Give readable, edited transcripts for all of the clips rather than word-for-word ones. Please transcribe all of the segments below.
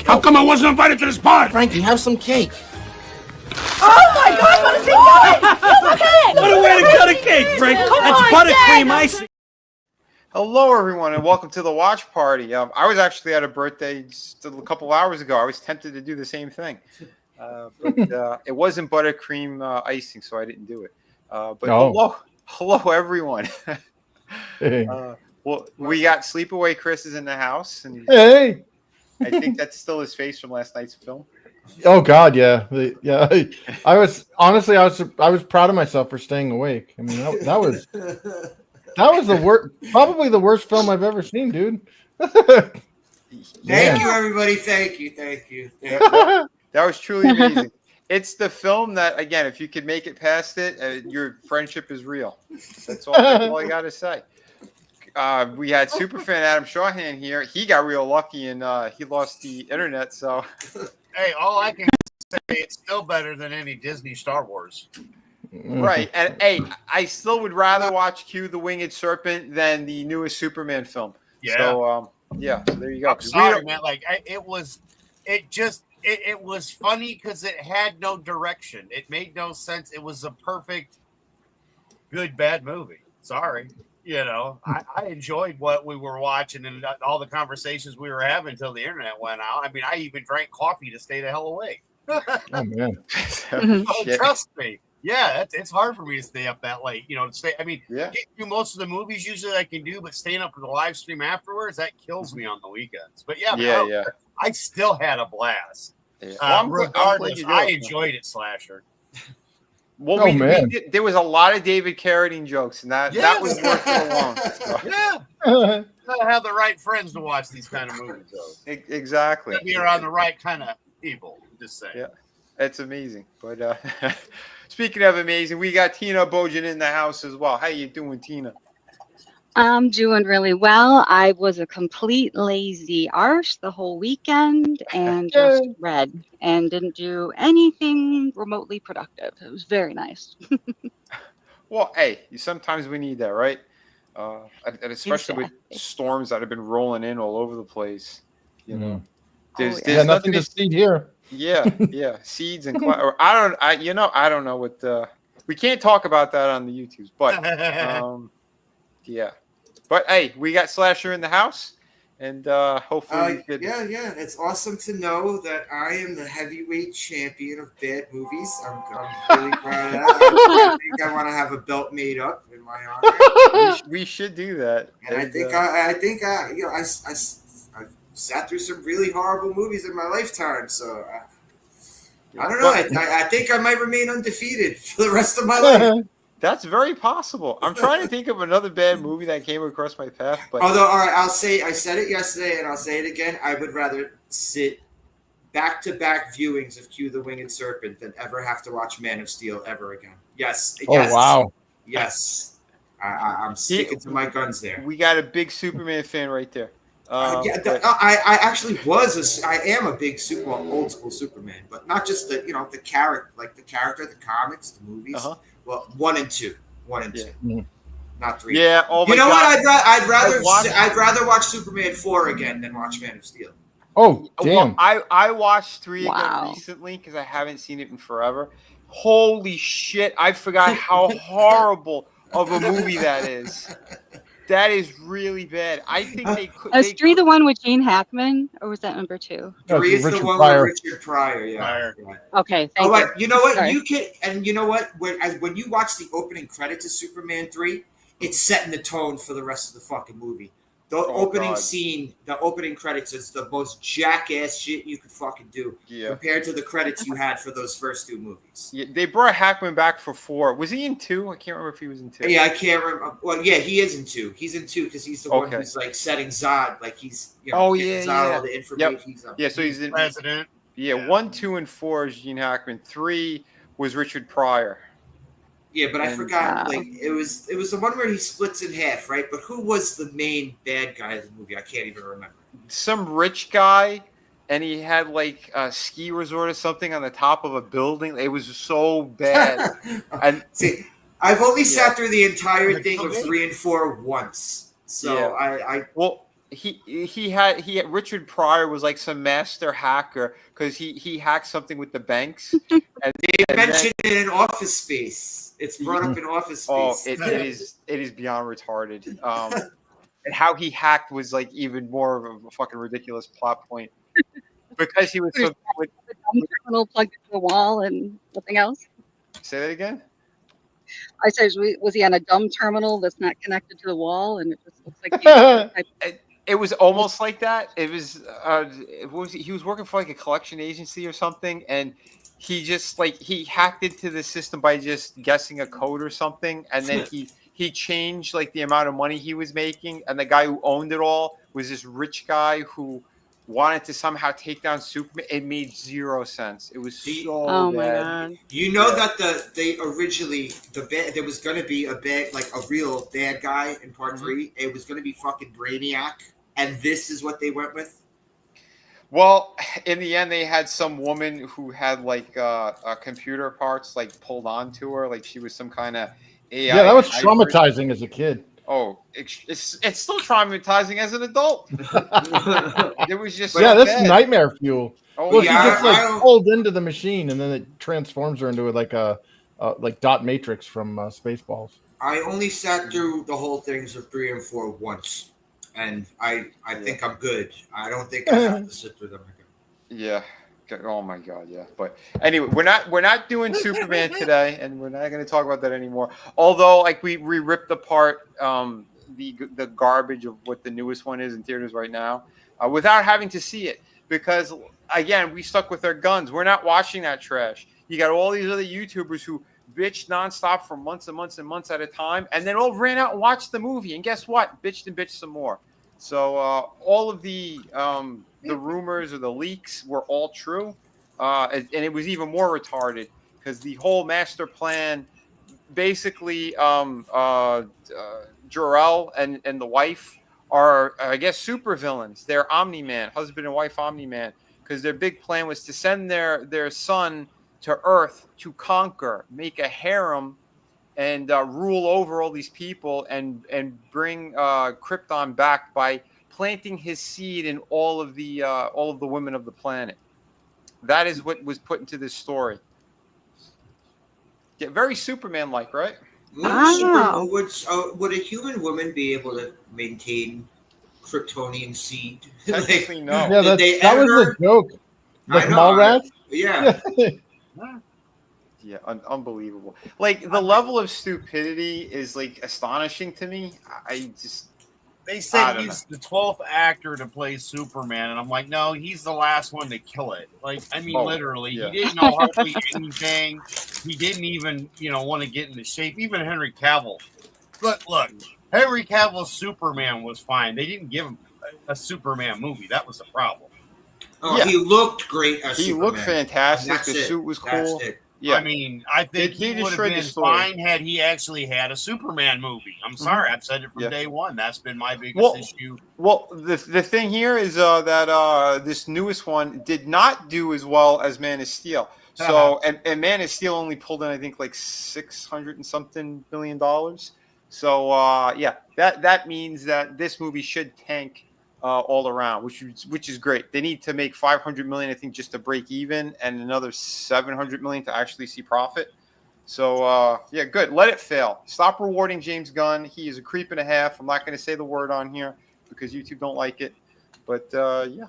How come I wasn't invited to this party? Frankie, have some cake. Oh my God, what is he doing? Look at it! What a way to cut a cake, Frank. That's buttercream icing. Hello, everyone, and welcome to the watch party. I was actually at a birthday just a couple hours ago. I was tempted to do the same thing, but it wasn't buttercream icing, so I didn't do it. Hello, everyone. Hey. Well, we got Sleepaway Chris is in the house, and Hey. I think that's still his face from last night's film. Oh God, yeah, yeah. I was proud of myself for staying awake. I mean, that was the worst, probably the worst film I've ever seen, dude. Thank you, everybody. Thank you. That was truly amazing. It's the film that, again, if you could make it past it, your friendship is real. That's all I got to say. We had superfan Adam Shawhan here. He got real lucky and he lost the internet. So, hey, all I can say, it's still better than any Disney Star Wars. Right. And hey, I still would rather watch Q the Winged Serpent than the newest Superman film. Yeah. So, so there you go. I'm sorry, man. Like, it was funny because it had no direction. It made no sense. It was a perfect good, bad movie. Sorry. You know, I enjoyed what we were watching and all the conversations we were having until the internet went out. I mean, I even drank coffee to stay the hell awake. Oh man! Oh, trust me. Yeah, it's hard for me to stay up that late. You know, to stay. I mean, get through most of the movies usually I can do, but staying up for the live stream afterwards, that kills me on the weekends. But yeah, I still had a blast. Yeah. Regardless, I enjoyed it, Slasher. Well, there was a lot of David Carradine jokes, and that was worth it alone. So. Yeah, gotta have the right friends to watch these kind of movies, though. Exactly. You're on the right kind of people. Just saying. Yeah, it's amazing. But speaking of amazing, we got Tina Bojan in the house as well. How you doing, Tina? I'm doing really well. I was a complete lazy arse the whole weekend and just read and didn't do anything remotely productive. It was very nice. Well, hey, sometimes we need that, right? And especially with storms that have been rolling in all over the place. You know, there's nothing to see here. Yeah, seeds and I don't know what we can't talk about that on the YouTubes, but yeah. But hey, we got Slasher in the house, and hopefully, yeah. It's awesome to know that I am the heavyweight champion of bad movies. I'm really proud of that. I think I want to have a belt made up in my honor. We should do that. And I think I sat through some really horrible movies in my lifetime, so I don't know. I think I might remain undefeated for the rest of my life. That's very possible. I'm trying to think of another bad movie that came across my path. But although, all right, I said it yesterday, and I'll say it again. I would rather sit back-to-back viewings of Q the Winged Serpent than ever have to watch Man of Steel ever again. Yes. Oh wow. Yes. I'm sticking to my guns there. We got a big Superman fan right there. I actually I am a big old school Superman, but not just the character, like the character, the comics, the movies. Well, 1 and 2, not 3. Yeah. Oh my God. What? I'd rather watch Superman 4 again than watch Man of Steel. Oh damn! Well, I watched 3 again recently because I haven't seen it in forever. Holy shit! I forgot how horrible of a movie that is. That is really bad. I think they could. Was 3 the one with Gene Hackman, or was that number 2? 3 is the one with Richard Pryor. Yeah. Okay. Thank you. You know what? Sorry. You can, and you know what? When you watch the opening credits of Superman 3, it's setting the tone for the rest of the fucking movie. The opening scene, the opening credits is the most jackass shit you could fucking do compared to the credits you had for those first 2 movies. Yeah, they brought Hackman back for 4. Was he in 2? I can't remember if he was in 2. Yeah, I can't remember. Well, yeah, he is in 2. He's in 2 because he's the one who's like setting Zod, like he's all the information. Yep. So he's in President. Yeah, 1, 2, and 4 is Gene Hackman. 3 was Richard Pryor. Yeah, but I forgot. Like it was the one where he splits in half, right? But who was the main bad guy of the movie? I can't even remember. Some rich guy, and he had like a ski resort or something on the top of a building. It was so bad. And see, I've only sat through the entire thing of 3 and 4 once, so he had Richard Pryor was like some master hacker because he hacked something with the banks, and They then mentioned it in Office Space. It's brought up in Office Space. it is beyond retarded. And how he hacked was like even more of a fucking ridiculous plot point because he was so. The dumb terminal plugged into the wall and nothing else. Say that again. I said, was he on a dumb terminal that's not connected to the wall, and it just looks like he was It was almost like that. It was, he was working for like a collection agency or something, and he just like he hacked into the system by just guessing a code or something, and then he changed like the amount of money he was making, and the guy who owned it all was this rich guy who wanted to somehow take down Superman. It made zero sense. It was so oh my bad. god. You know that they originally there was going to be a real bad guy in part 3. It was going to be fucking Brainiac, and this is what they went with. Well, in the end, they had some woman who had like computer parts like pulled onto her, like she was some kind of AI. Yeah, that was hybrid. traumatizing as a kid. Oh, it's still traumatizing as an adult. It was just Yeah, so that's bad. nightmare fuel. Oh, Well, yeah, she gets I like don't- pulled into the machine, and then it transforms her into like a like dot matrix from Spaceballs. I only sat through the whole things of 3 and 4 once, and I think I'm good. I don't think I have to sit through them again. Yeah. Oh my god, yeah. But anyway, we're not doing Superman today, and we're not going to talk about that anymore. Although, like we ripped apart the garbage of what the newest one is in theaters right now, without having to see it, because again, we stuck with our guns. We're not watching that trash. You got all these other YouTubers who bitched nonstop for months and months and months at a time, and then all ran out and watched the movie. And guess what? Bitched and bitched some more. So all of the rumors or the leaks were all true, and it was even more retarded because the whole master plan, basically, Jor-El and the wife are, I guess, supervillains. They're Omni-Man, husband and wife Omni-Man, because their big plan was to send their son to Earth to conquer, make a harem, and rule over all these people and bring Krypton back by planting his seed in all of the women of the planet. That is what was put into this story. Yeah, very Superman-like, right? Wow. Would a human woman be able to maintain Kryptonian seed? Technically, no. Yeah, Did they that was ever- the joke. I Like know, Mallrats. Yeah. Yeah, unbelievable. Like the level of stupidity is like astonishing to me. I just They I said don't he's the 12th actor to play Superman, and I'm like, no, he's the last one to kill it. Like, I mean, literally, yeah. he didn't know hardly anything. He didn't even, want to get into shape. Even Henry Cavill. Look, Henry Cavill's Superman was fine. They didn't give him a Superman movie. That was the problem. Oh, Yeah. he looked great as he Superman. looked fantastic. That's The it. suit was That's cool. it. Yeah, I mean, I think They he would have destroyed the been story. fine had he actually had a Superman movie. I'm sorry, I've said it from Yeah. day one. That's been my biggest Well, issue. Well, the thing here is that this newest one did not do as well as Man of Steel. So and Man of Steel only pulled in, I think, like $600 and something billion. So yeah, that means that this movie should tank all around, which is great. They need to make 500 million, I think, just to break even, and another 700 million to actually see profit. So yeah, good. Let it fail. Stop rewarding James Gunn. He is a creep and a half. I'm not going to say the word on here because YouTube don't like it. But yeah.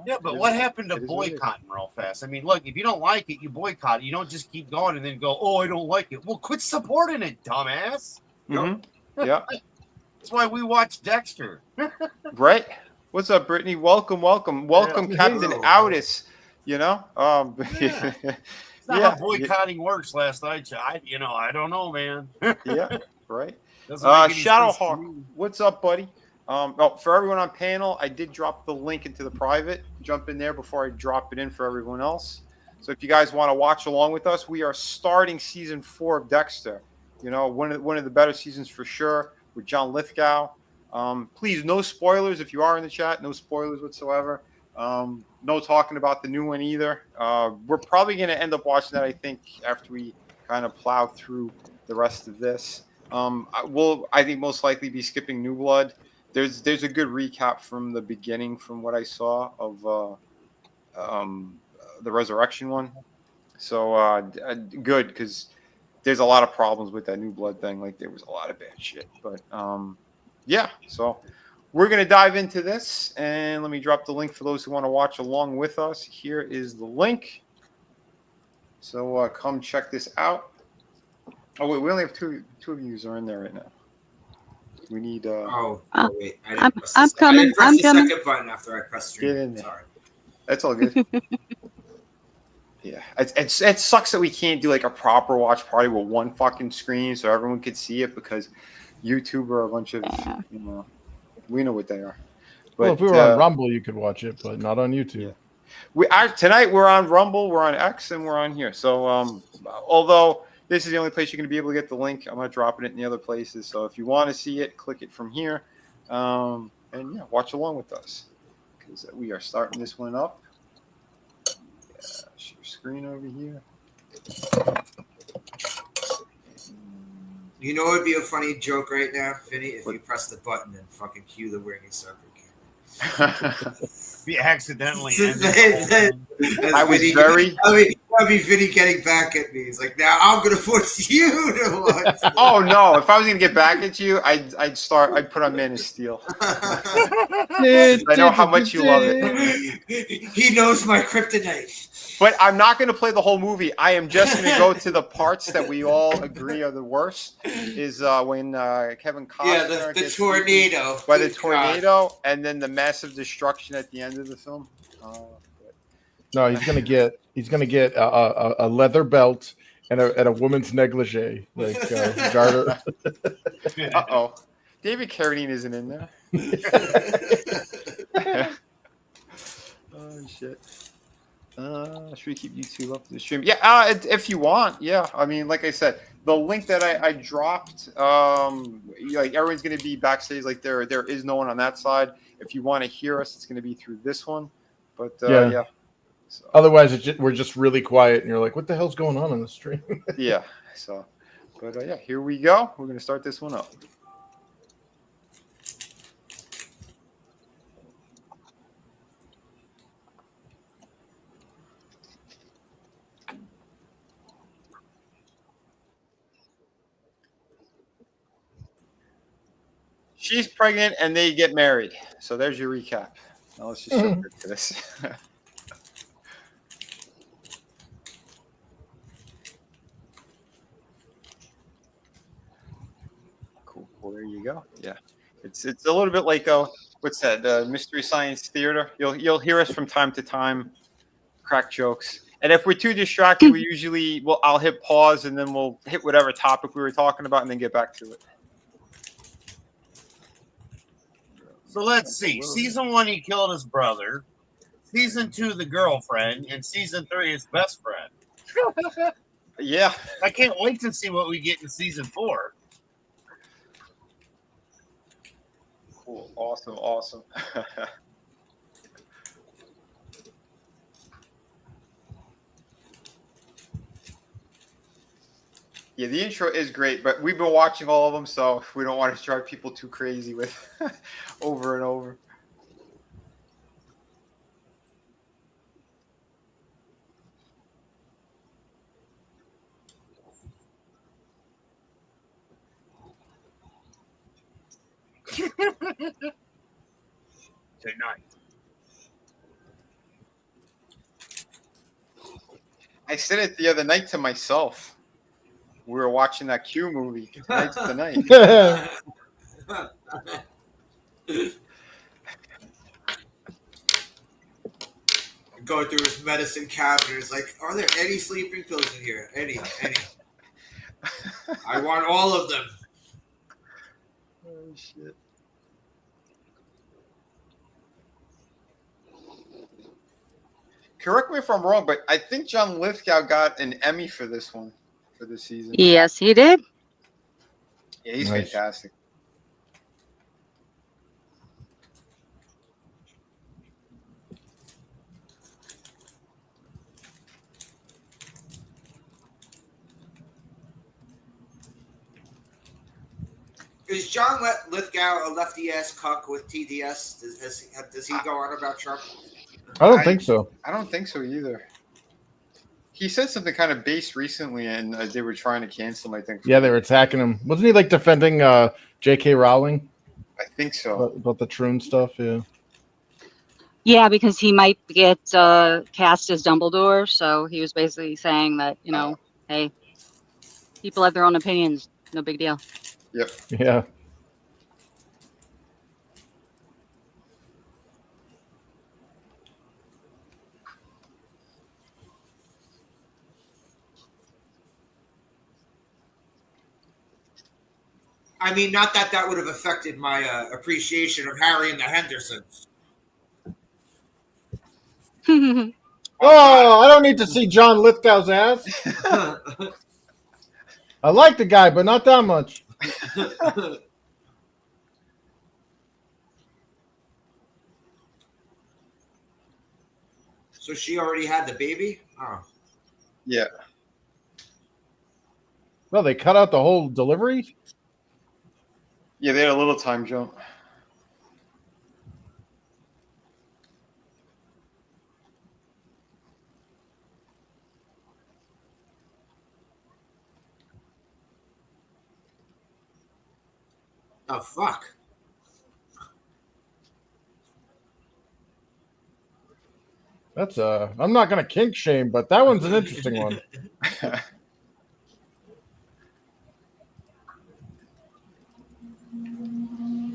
Yeah, but what happened to boycotting real fast? I mean, look, if you don't like it, you boycott it. You don't just keep going and then go, oh, I don't like it. Well, quit supporting it, dumbass. Mm-hmm. Yeah. That's why we watch Dexter. Right. What's up, Brittany? Welcome, Yeah. Captain Hello. Outis. It's not how boycotting works last night. I don't know, man. Yeah, right. Doesn't make any sense to Shadowhawk, me. what's up, buddy? For everyone on panel, I did drop the link into the private. Jump in there before I drop it in for everyone else. So if you guys want to watch along with us, we are starting season 4 of Dexter. One of the better seasons for sure with John Lithgow. Please, no spoilers if you are in the chat. No spoilers whatsoever. No talking about the new one either. We're probably going to end up watching that, I think, after we kind of plow through the rest of this. We'll, I think, most likely be skipping New Blood. there's a good recap from the beginning from what I saw of the resurrection one. So good, because there's a lot of problems with that New Blood thing. Like there was a lot of bad shit, but yeah. So we're gonna dive into this, and let me drop the link for those who want to watch along with us. Here is the link. So come check this out. Oh wait, we only have two of you are in there right now. We need. Wait, I didn't press I'm the coming. I didn't press I'm the coming. second button after I pressed stream. Get in there. Sorry. That's all good. Yeah, it sucks that we can't do like a proper watch party with one fucking screen so everyone could see it, because YouTube are a bunch of we know what they are. But, well, if we were on Rumble, you could watch it, but not on YouTube. Yeah. Tonight we're on Rumble, we're on X, and we're on here. So although this is the only place you're going to be able to get the link, I'm not dropping it in the other places. So if you want to see it, click it from here, and yeah, watch along with us, because we are starting this one up. Share screen over here. You know what would be a funny joke right now, Vinny? If you press the button and fucking cue the Wearing Circle camera. He accidentally I was very. That'd be Vinny getting back at me. He's like, now I'm gonna force you to watch. Oh no! If I was gonna get back at you, I'd put on Man of Steel. I know how much you love it. He knows my kryptonite. But I'm not going to play the whole movie. I am just going to go to the parts that we all agree are the worst. Is when Kevin Costner the tornado. By the tornado, and then the massive destruction at the end of the film. No, he's gonna get a leather belt and a woman's negligee, like garter. Uh-oh. David Carradine isn't in there. Oh shit. Should we keep YouTube up to the stream? Yeah, if you want. Yeah, I mean, like I said, the link that I dropped, like everyone's going to be backstage. Like there is no one on that side. If you want to hear us, it's going to be through this one. But yeah. So. Otherwise, we're just really quiet, and you're like, "What the hell's going on the stream?" Yeah. So, but yeah, here we go. We're going to start this one up. She's pregnant and they get married. So there's your recap. Now let's just jump into this. Cool. Well, there you go. Yeah, it's a little bit like what's that? Mystery Science Theater. You'll hear us from time to time crack jokes. And if we're too distracted, I'll hit pause and then we'll hit whatever topic we were talking about and then get back to it. So let's see. Season 1, he killed his brother. Season 2, the girlfriend. And Season 3, his best friend. Yeah. I can't wait to see what we get in Season 4. Cool. Awesome. Yeah, the intro is great, but we've been watching all of them, so we don't want to drive people too crazy with over and over. Tonight. I said it the other night to myself. We were watching that Q movie. Tonight's the night. Going through his medicine cabinet, it's like, are there any sleeping pills in here? Any. I want all of them. Oh shit. Correct me if I'm wrong, but I think John Lithgow got an Emmy for this one. For this season. Yes, he did. Yeah, he's Nice. fantastic. is John Lithgow a lefty ass cuck with TDS? Does he go on about Trump? I don't think so. I don't think so either. He said something kind of base recently, and they were trying to cancel him, I think. Yeah, they were attacking him. Wasn't he like defending J.K. Rowling I think so. about the Troon stuff? Yeah. Yeah, because he might get cast as Dumbledore. So he was basically saying that, hey, people have their own opinions. No big deal. Yep. Yeah. I mean, not that would have affected my appreciation of Harry and the Hendersons. Oh, I don't need to see John Lithgow's ass. I like the guy, but not that much. So she already had the baby? Oh. Yeah. Well, they cut out the whole delivery? Yeah, they had a little time jump. Oh, fuck. That's I'm not gonna kink shame, but that one's an interesting one.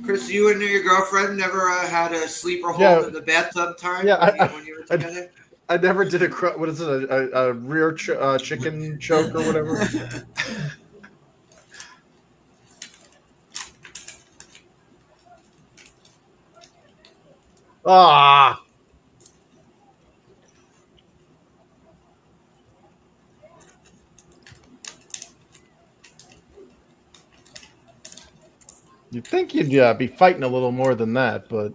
Chris, you and your girlfriend never had a sleeper hold in the bathtub time when you were together? I never did what is it, a rear chicken choke or whatever? Ah. You'd think you'd be fighting a little more than that, but...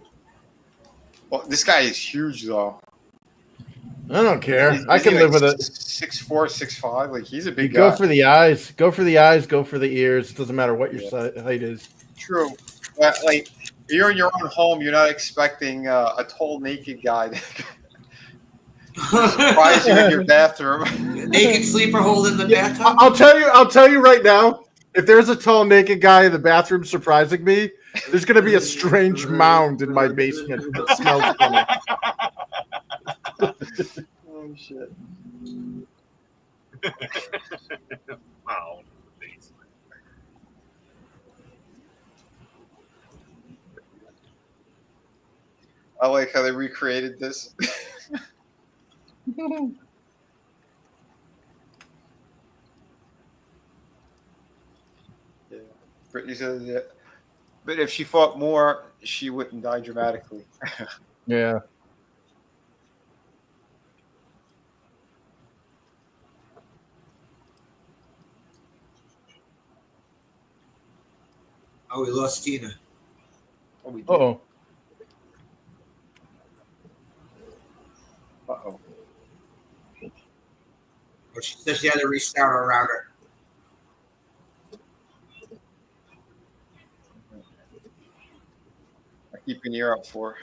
Well, this guy is huge, though. I don't care. I can live with it. 6'4", 6'5". Like, he's a big guy. Go for the eyes. Go for the eyes. Go for the ears. It doesn't matter what your height is. True. But, like, you're in your own home. You're not expecting a tall, naked guy to surprise you in your bathroom. Naked sleeper hold in the bathtub? I'll tell you right now. If there's a tall naked guy in the bathroom surprising me, there's going to be a strange mound in my basement that smells funny. Oh shit! Wow. I like how they recreated this. Brittany says that. But if she fought more, she wouldn't die dramatically. Yeah. Oh, we lost Tina. Oh, we did. Uh-oh. Uh-oh. Oh, she said she had to restart her router. Keep an ear up for.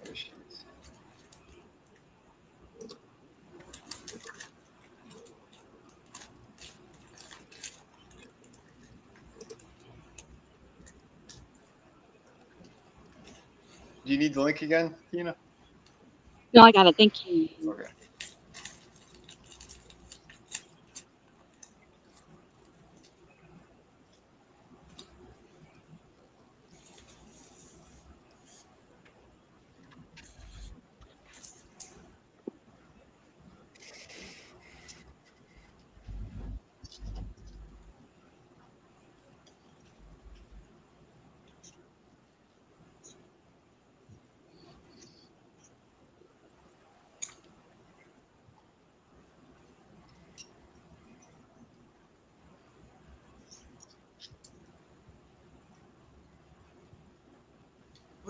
There she is. Do you need the link again, Tina? No, I got it. Thank you. Okay.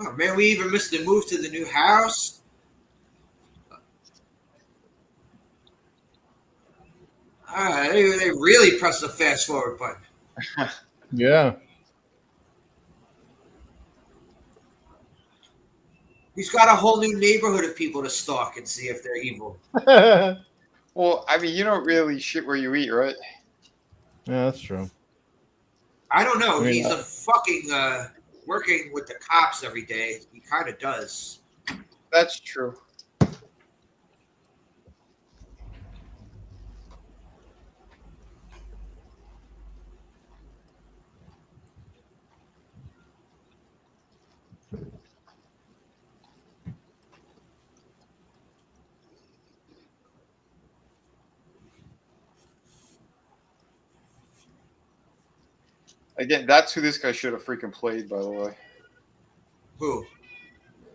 Oh man, we even missed the move to the new house. They really pressed the fast forward button. Yeah. He's got a whole new neighborhood of people to stalk and see if they're evil. Yeah, Well, I mean, you don't really shit where you eat, right? that's true. I don't know. I mean, He's a fucking working with the cops every day. He kind of does. That's true. Again, that's who this guy should have freaking played, by the way. Who?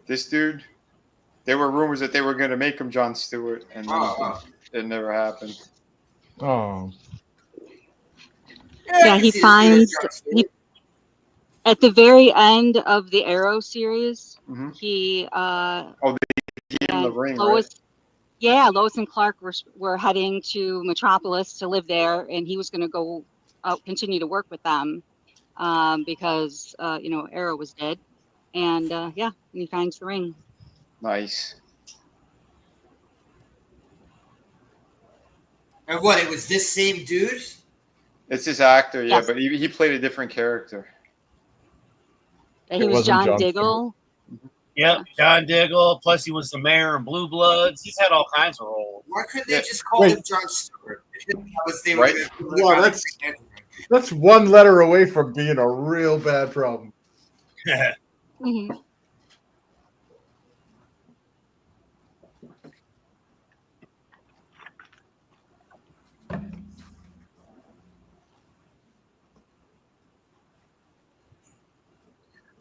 This dude, there were rumors that they were going to make him Jon Stewart, and then Oh. it never happened. Oh. Yeah, I Yeah, can he see this dude as finds Jon Stewart. at the very end of the Arrow series, Mhm. he He gave him the and ring, Lois, right? yeah, Lois and Clark were heading to Metropolis to live there, and he was going to go out, continue to work with them because Arrow was dead, and yeah, and he finds the ring. Nice. And what? It was this same dude. It's this actor, yeah, Yes, but he played a different character. he It was wasn't John Jon Diggle. Yep, Yeah. John Diggle. Plus, he was the mayor in Blue Bloods. He's had all kinds of roles. Why couldn't Yeah. they just call Wait. him Jon Stewart? They Right. Yeah, that's one letter away from being a real bad problem. Mhm.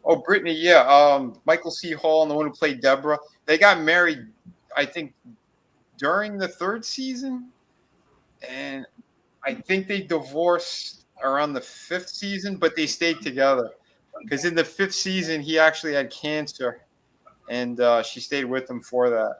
Oh, Brittany, yeah. Michael C. Hall and the one who played Deborah, they got married, I think, during the third season, and I think they divorced around the fifth season, but they stayed together because in the fifth season he actually had cancer, and she stayed with him for that.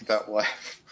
That laugh.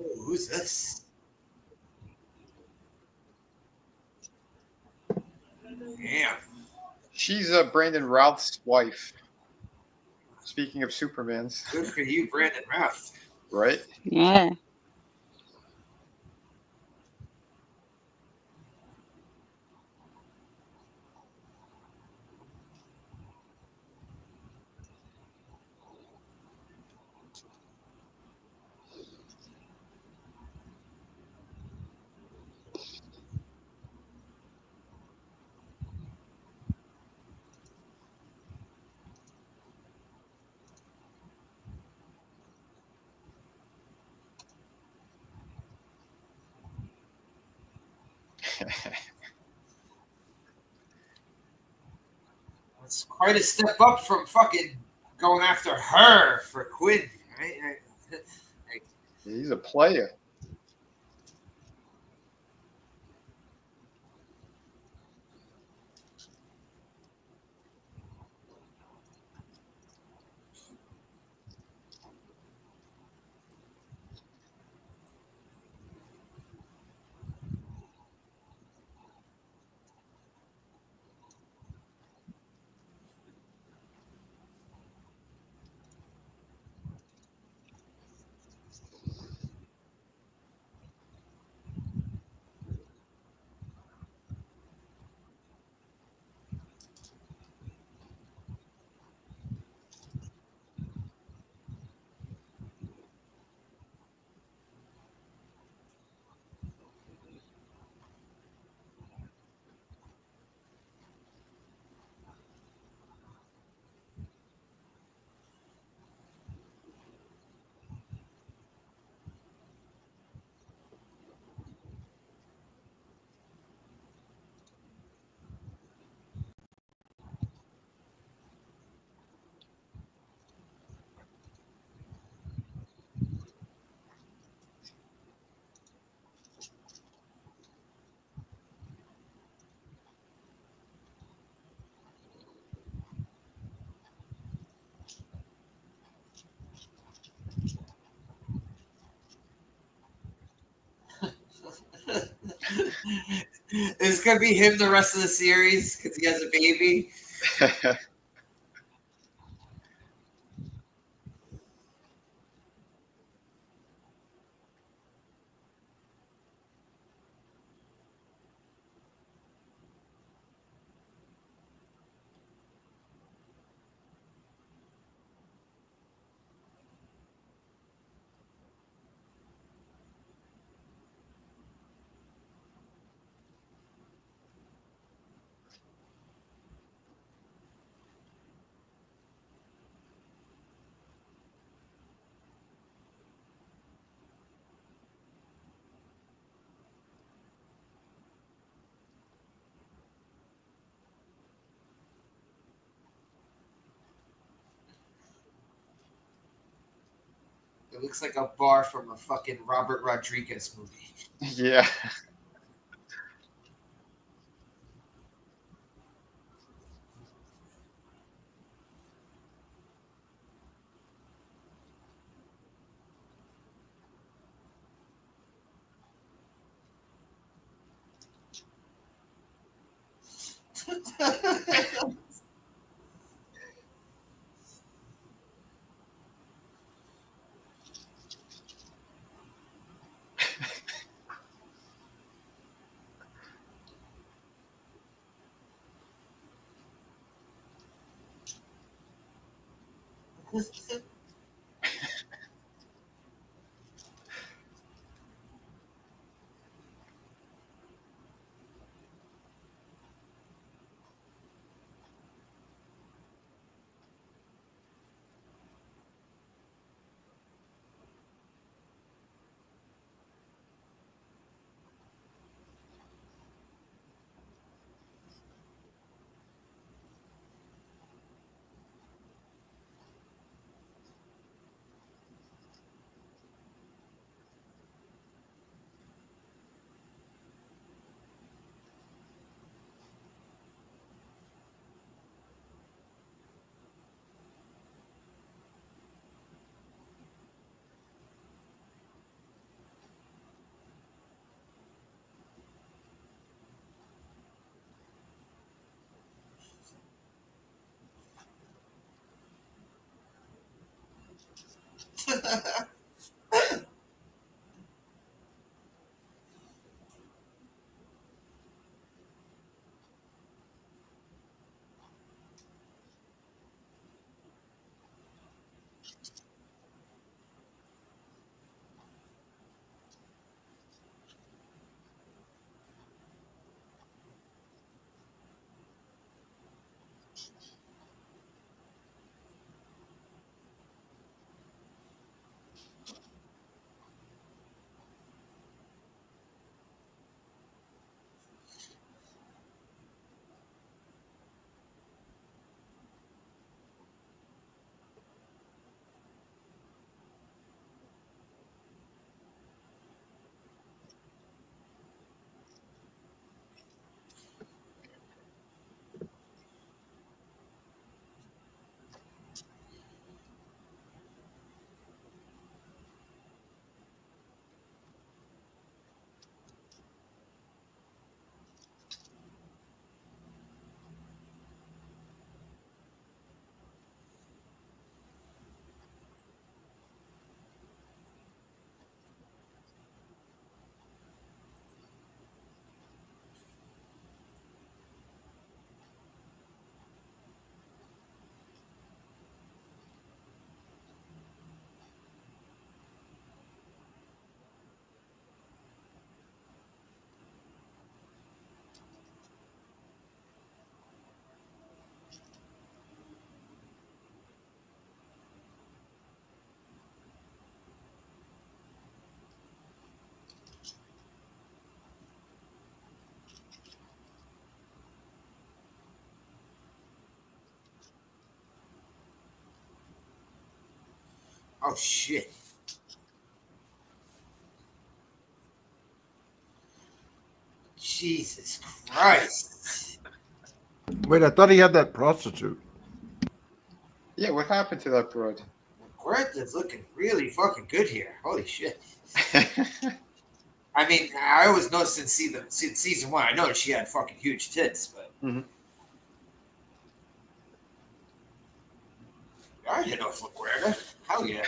Oh, who's this? Damn. She's Brandon Routh's wife. Speaking of Superman's, Good for you, Brandon Routh. right? Yeah. It's quite a step up from fucking going after her for Quinn, right? He's a player. It's gonna be him the rest of the series because he has a baby. It looks like a bar from a fucking Robert Rodriguez movie. Yeah. Oh shit! Jesus Christ! Wait, I thought he had that prostitute. Yeah, what happened to that broad? Greta's looking really fucking good here. Holy shit! I mean, I always know since season one, I know she had fucking huge tits, but Mhm. I didn't know if Greta. Hell yeah!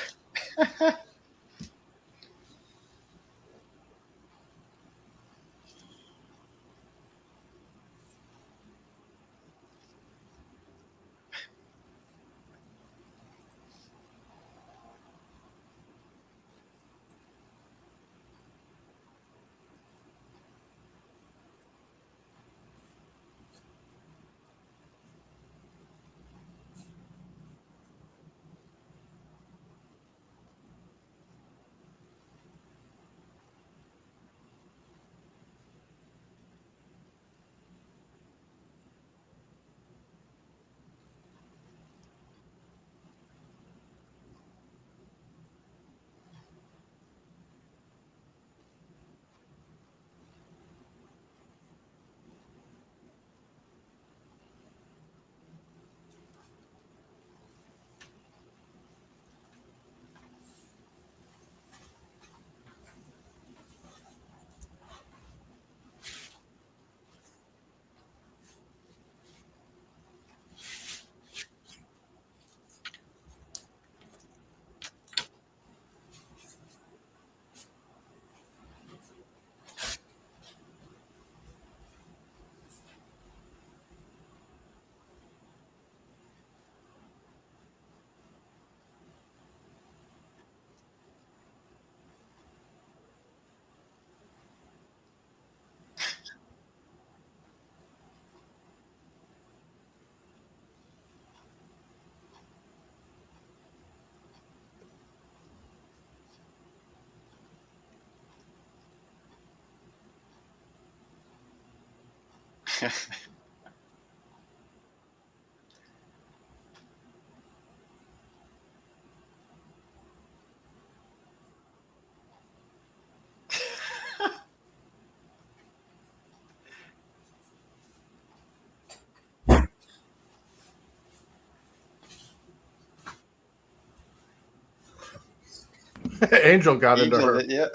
Angel got into Angel, her. yeah.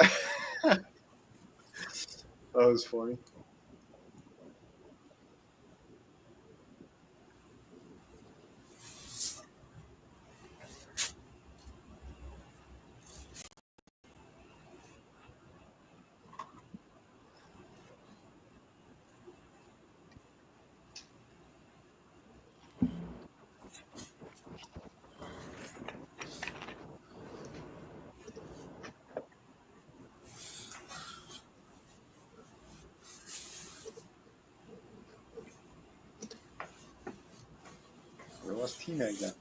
That was funny. We lost Tina again.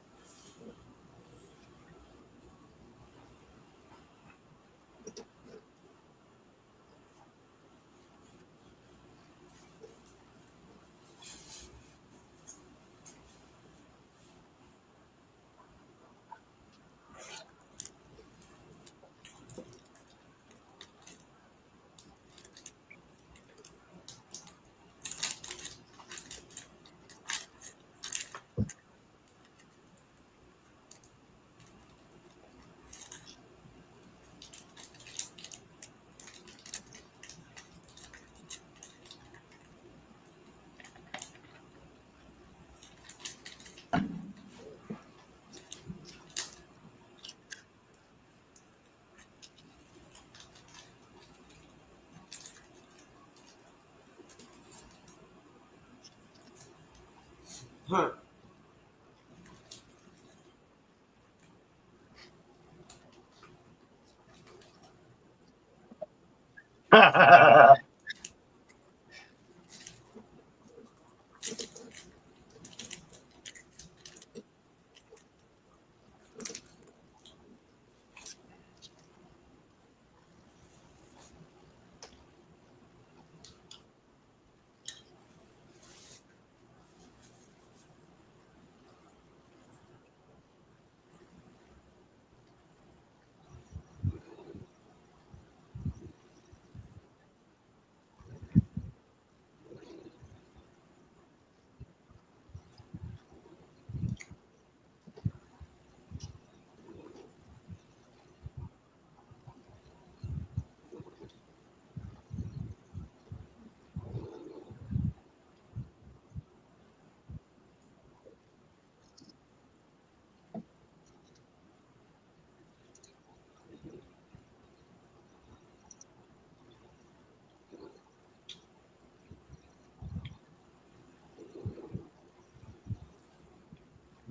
Huh.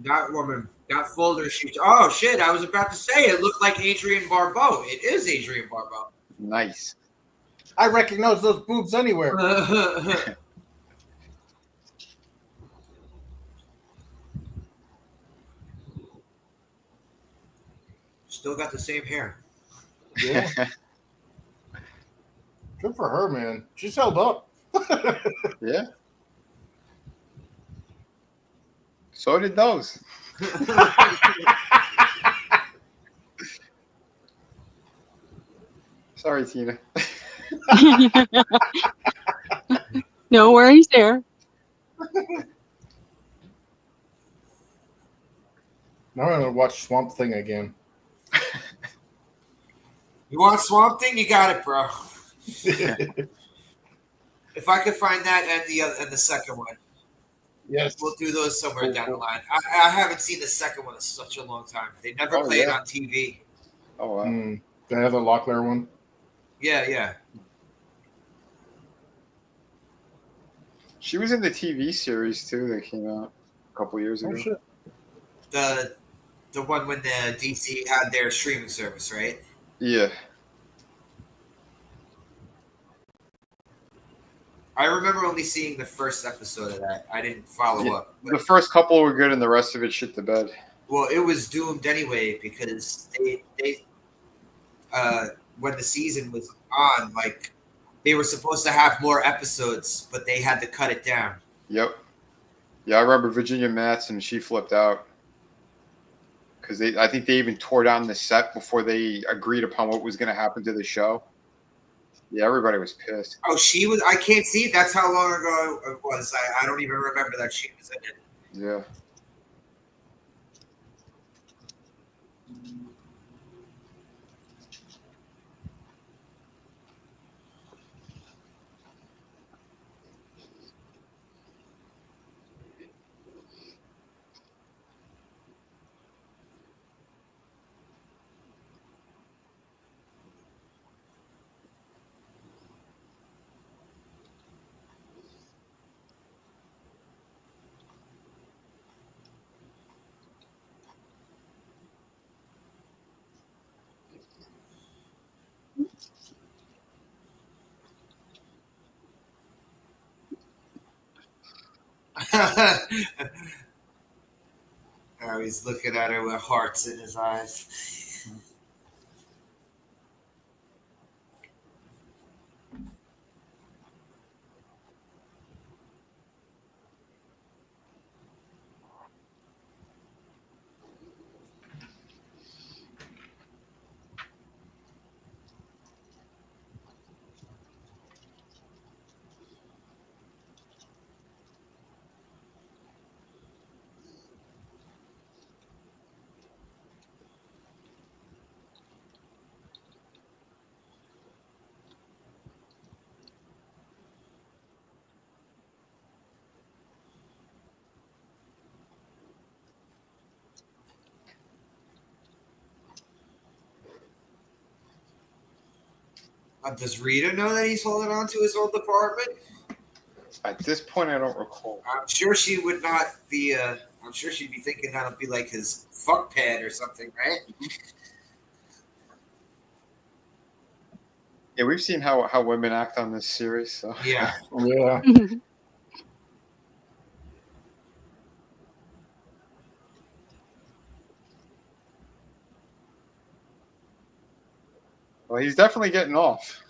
That woman, that folder she. Oh shit! I was about to say it looked like Adrienne Barbeau. It is Adrienne Barbeau. Nice. I recognize those boobs anywhere. Still got the same hair. Yeah. Good for her, man. She's held up. Yeah. So did those. Sorry, Tina. No worries there. Now I'm gonna watch Swamp Thing again. You want Swamp Thing? You got it, bro. If I could find that and the second one, Yes. we'll do those somewhere down the line. I haven't seen the second one in such a long time. They never play it on TV. Oh wow. The Heather Locklear one. Yeah. She was in the TV series too that came out a couple years ago. Oh shit. The one when the DC had their streaming service, right? Yeah. I remember only seeing the first episode of that. I didn't follow up. The first couple were good, and the rest of it shit the bed. Well, it was doomed anyway because they when the season was on, like they were supposed to have more episodes, but they had to cut it down. Yep. Yeah, I remember Virginia Madsen. She flipped out because I think they even tore down the set before they agreed upon what was going to happen to the show. Yeah, everybody was pissed. Oh, she was. I can't see. That's how long ago it was. I don't even remember that she was in it. Yeah. Oh, he's looking at her with hearts in his eyes. Does Rita know that he's holding on to his old apartment? At this point, I don't recall. I'm sure she would not be. I'm sure she'd be thinking that'll be like his fuck pad or something, right? Yeah, we've seen how women act on this series. So Yeah. Yeah. Well, he's definitely getting off.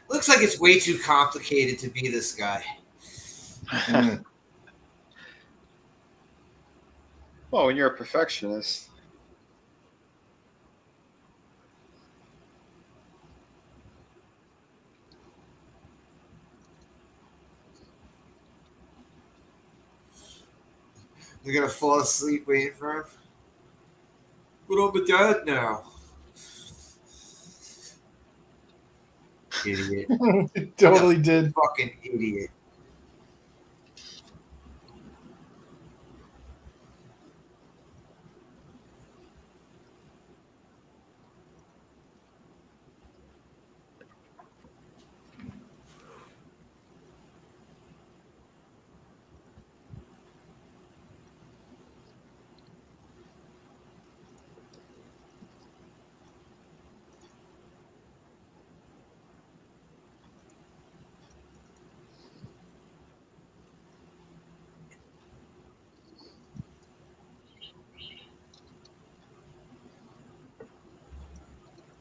Looks like it's way too complicated to be this guy. Well, when you're a perfectionist, They're gonna fall asleep waiting for him. But I'm a dad now. Idiot. It totally did. Fucking idiot.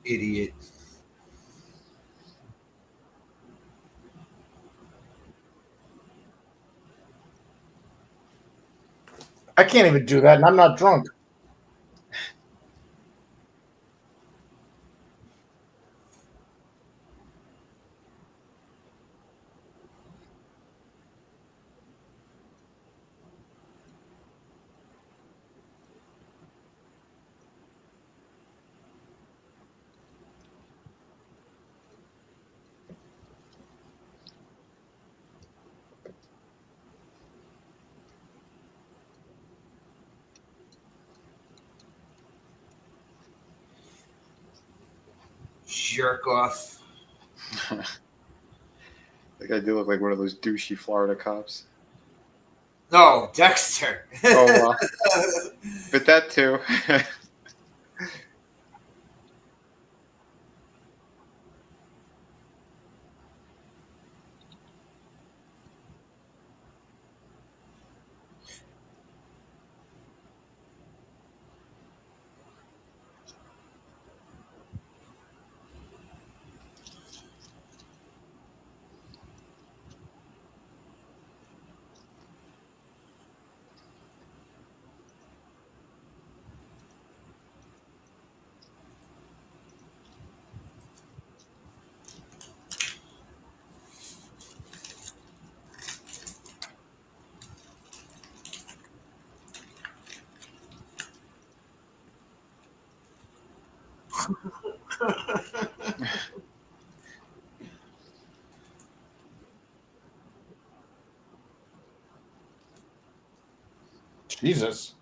Idiot. I can't even do that, and I'm not drunk. Jerk off. Like I do look like one of those douchey Florida cops. No, Dexter. Oh well, but that too. Jesus.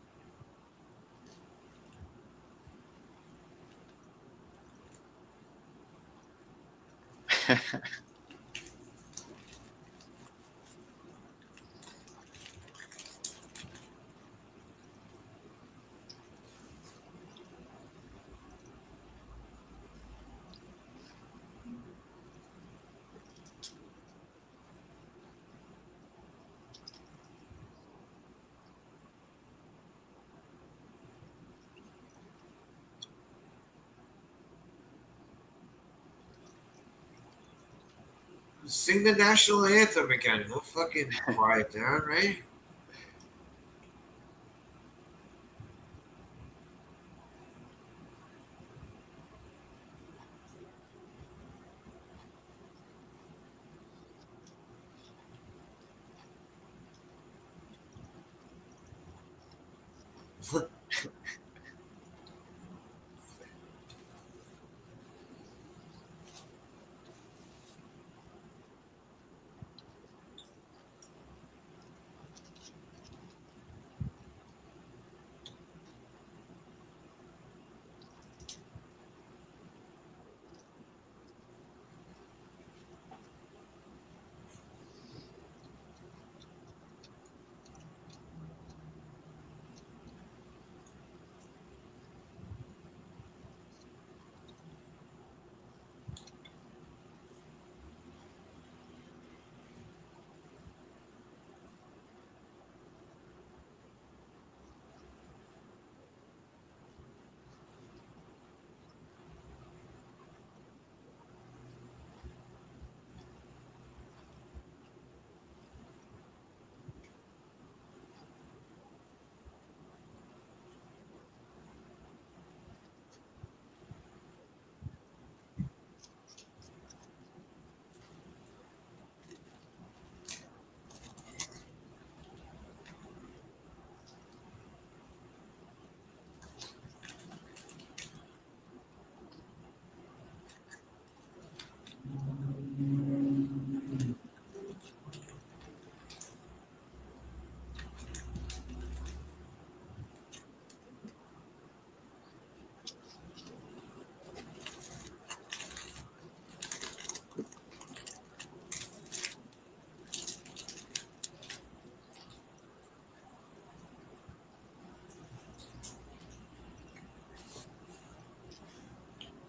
Sing the national anthem again. He'll fucking quiet down, right?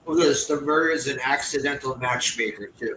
Well, this the murder is an accidental matchmaker too.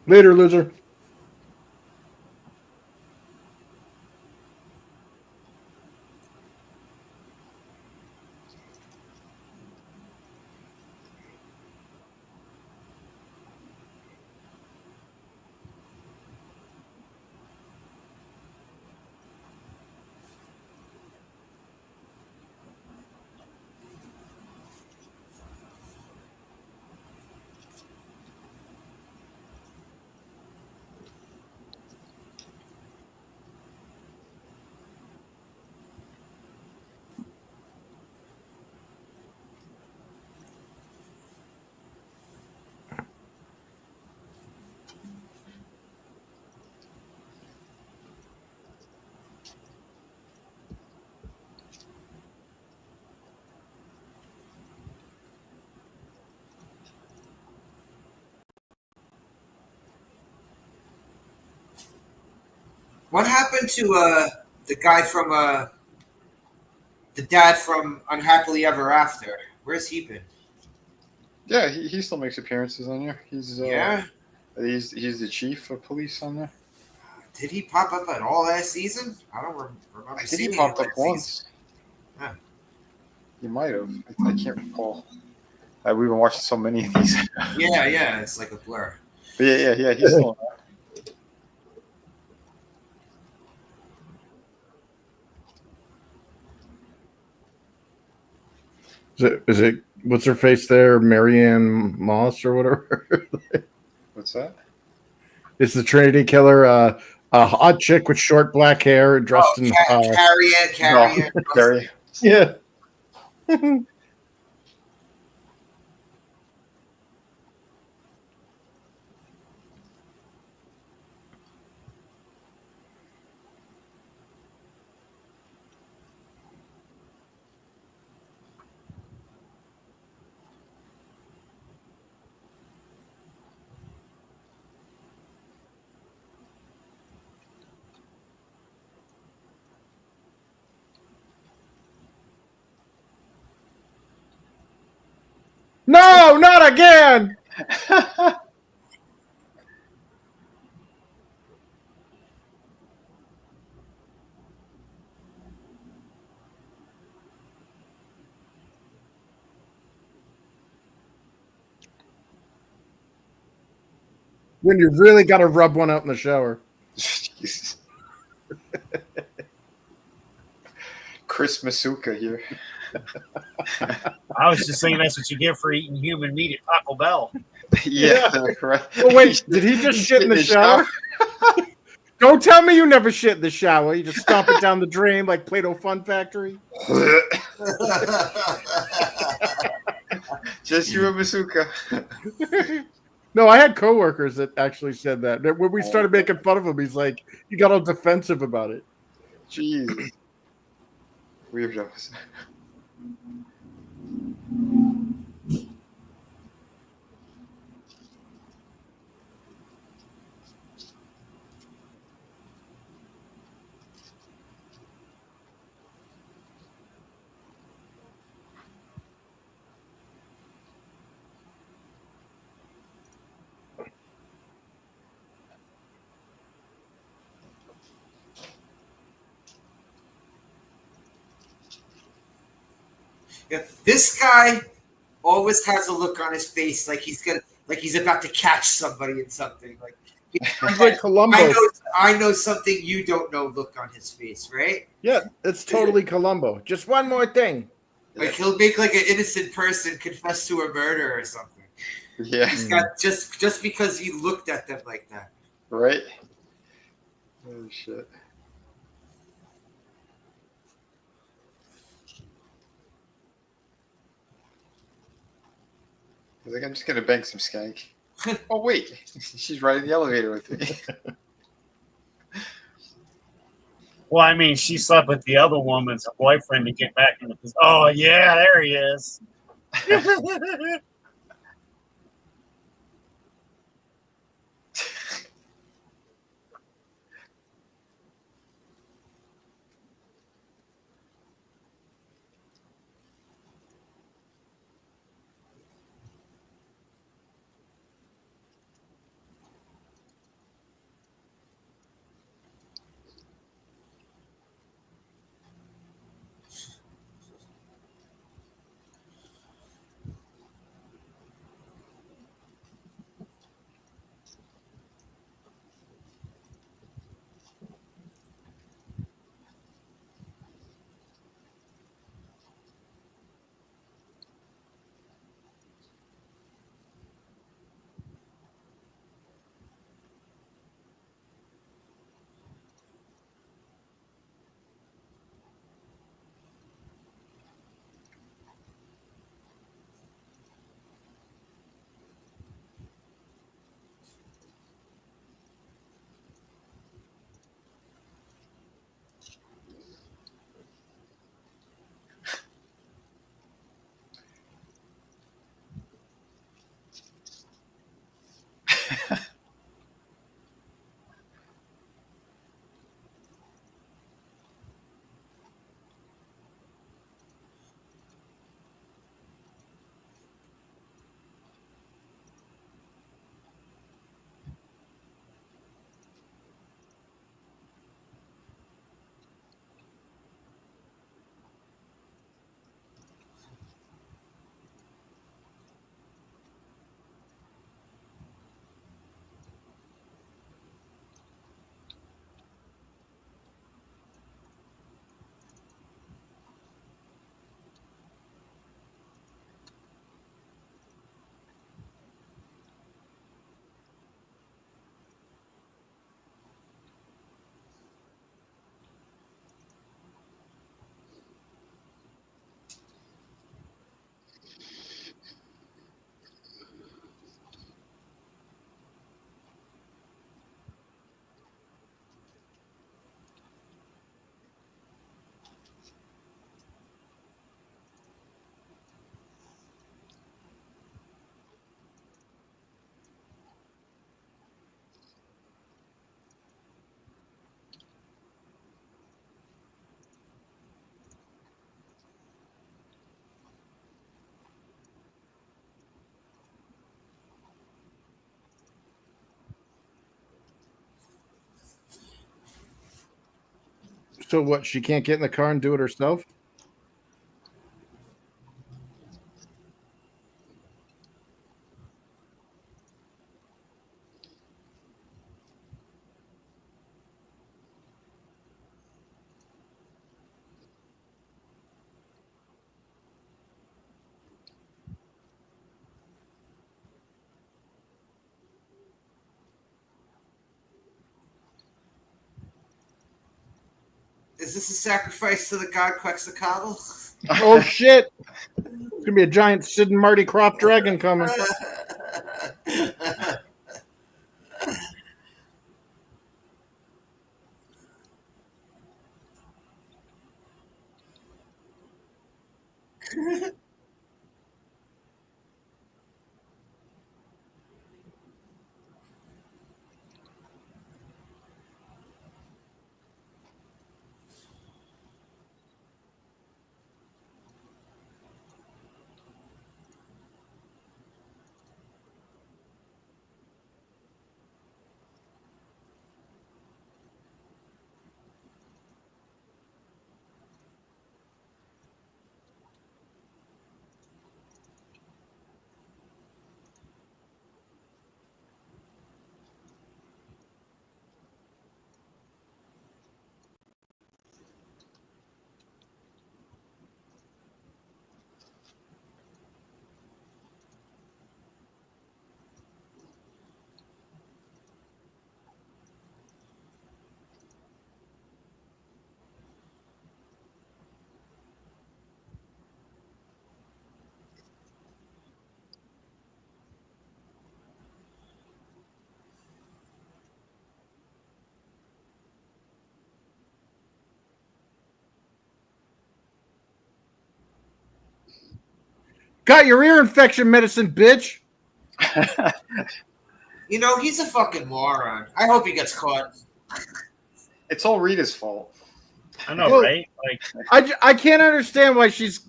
Later, loser. What happened to the guy from the dad from Unhappily Ever After? Where's he been? Yeah, he still makes appearances on there. Yeah, He's the chief of police on there. did he pop up at all last season? I don't remember I think seeing he him popped up last once. season. Huh. He might have. I can't recall. We've been watching so many of these. Yeah, it's like a blur. But yeah, he's still. Is it what's her face there? Marianne Moss or whatever? What's that? Is the Trinity Killer a hot chick with short black hair dressed in Carrie. Gary. yeah. No, not again. When you really got to rub one out in the shower. Jesus. Chris Masuka here. I was just saying that's what you get for eating human meat at Taco Bell. Yeah, correct. Oh wait, did he just shit in the shower? Don't tell me you never shit in the shower. You just stomp it down the drain like Play-Doh Fun Factory. Just you and Masuka. No, I had coworkers that actually said that. When we started making fun of him, he's like, he got all defensive about it. Jesus. Weirdos. Yeah, this guy always has a look on his face like he's about to catch somebody in something. Like He's like Columbo. I know something you don't know. Look on his face, right? Yeah, it's totally Columbo. Just one more thing. Like he'll make like an innocent person confess to a murder or something. Yeah. He's got just because he looked at them like that. Right? Oh, shit. He's like, I'm just going to bank some skank. Oh, wait. She's riding the elevator with me. Well, I mean, she slept with the other woman's boyfriend to get back in the position. Oh, yeah, there he is. So what? She can't get in the car and do it herself? Is this a sacrifice to the god Quetzalcoatl? Oh shit! It's gonna be a giant Sid and Marty Krofft dragon coming. Got your ear infection medicine, bitch. You know, he's a fucking moron. I hope he gets caught. It's all Rita's fault. I know, Well, right? Like, I can't understand why she's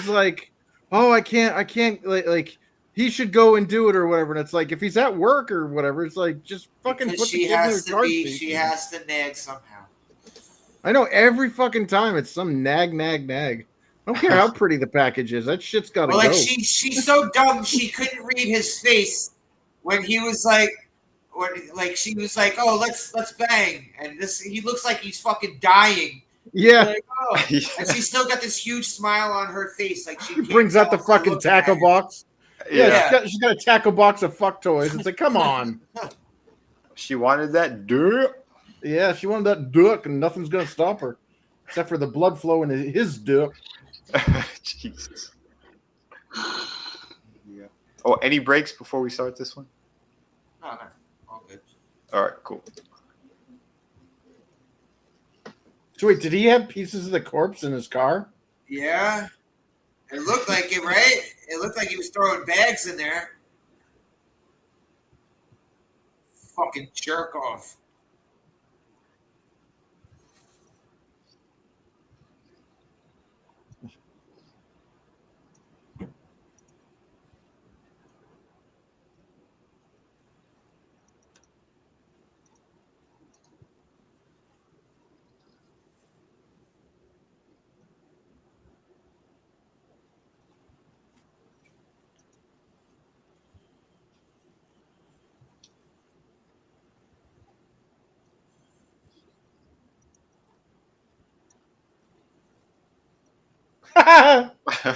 like, oh, I can't like he should go and do it or whatever. And it's like, if he's at work or whatever, it's like, just fucking Because put the she kid in has the to car be, seat. she has to nag somehow. I know every fucking time it's some nag. I don't care how pretty the package is. That shit's got to Well, like go. she's so dumb she couldn't read his face when he was like, she was like, oh, let's bang, and he looks like he's fucking dying. Yeah. Like, oh. And she's still got this huge smile on her face, like she brings out the fucking tackle box. Yeah. She's got a tackle box of fuck toys. It's like, come on. She wanted that dirt. Yeah, she wanted that duck, and nothing's gonna stop her, except for the blood flow in his duck. Jesus. Yeah. Oh, any breaks before we start this one? No, all good. All right, cool. So wait, did he have pieces of the corpse in his car? Yeah, it looked like it, right? It looked like he was throwing bags in there. Fucking jerk off.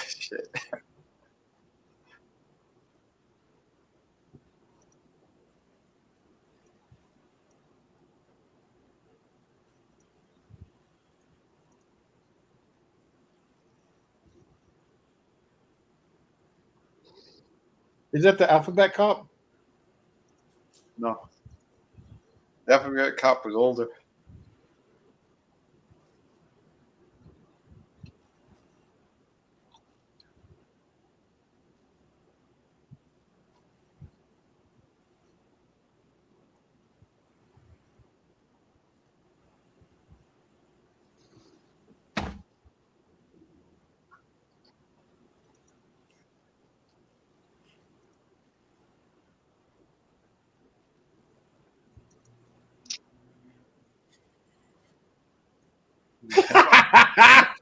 Shit. Is that the alphabet cop? No. That cop was older.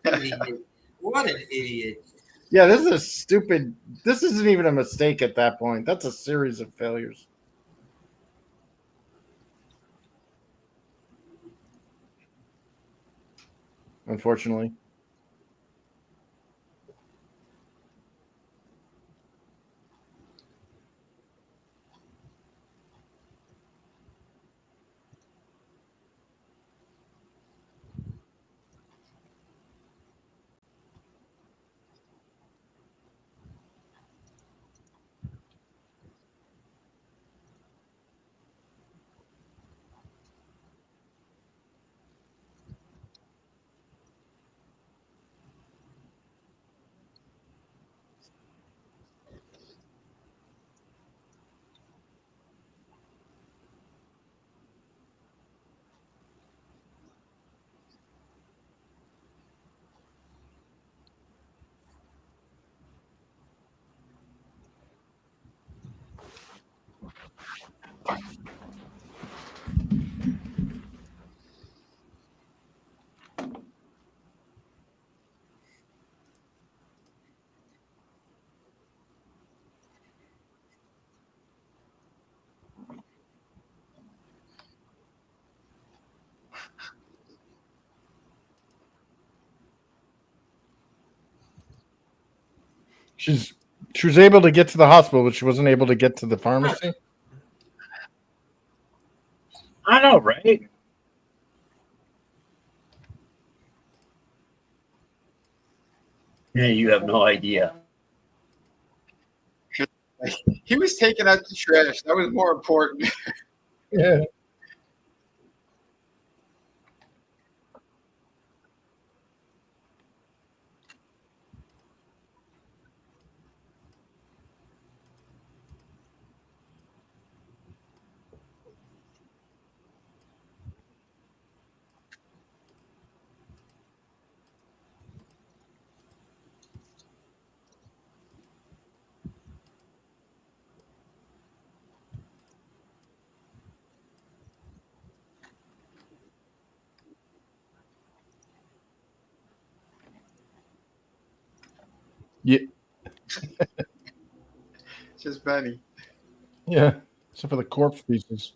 Idiot. What an idiot. Yeah, this is a stupid. This isn't even a mistake at that point. That's a series of failures. Unfortunately. She was able to get to the hospital, but she wasn't able to get to the pharmacy. I know, right? Yeah, you have no idea. He was taking out the trash. That was more important. Yeah. Yeah. Just Benny. Yeah. Except for the corpse pieces.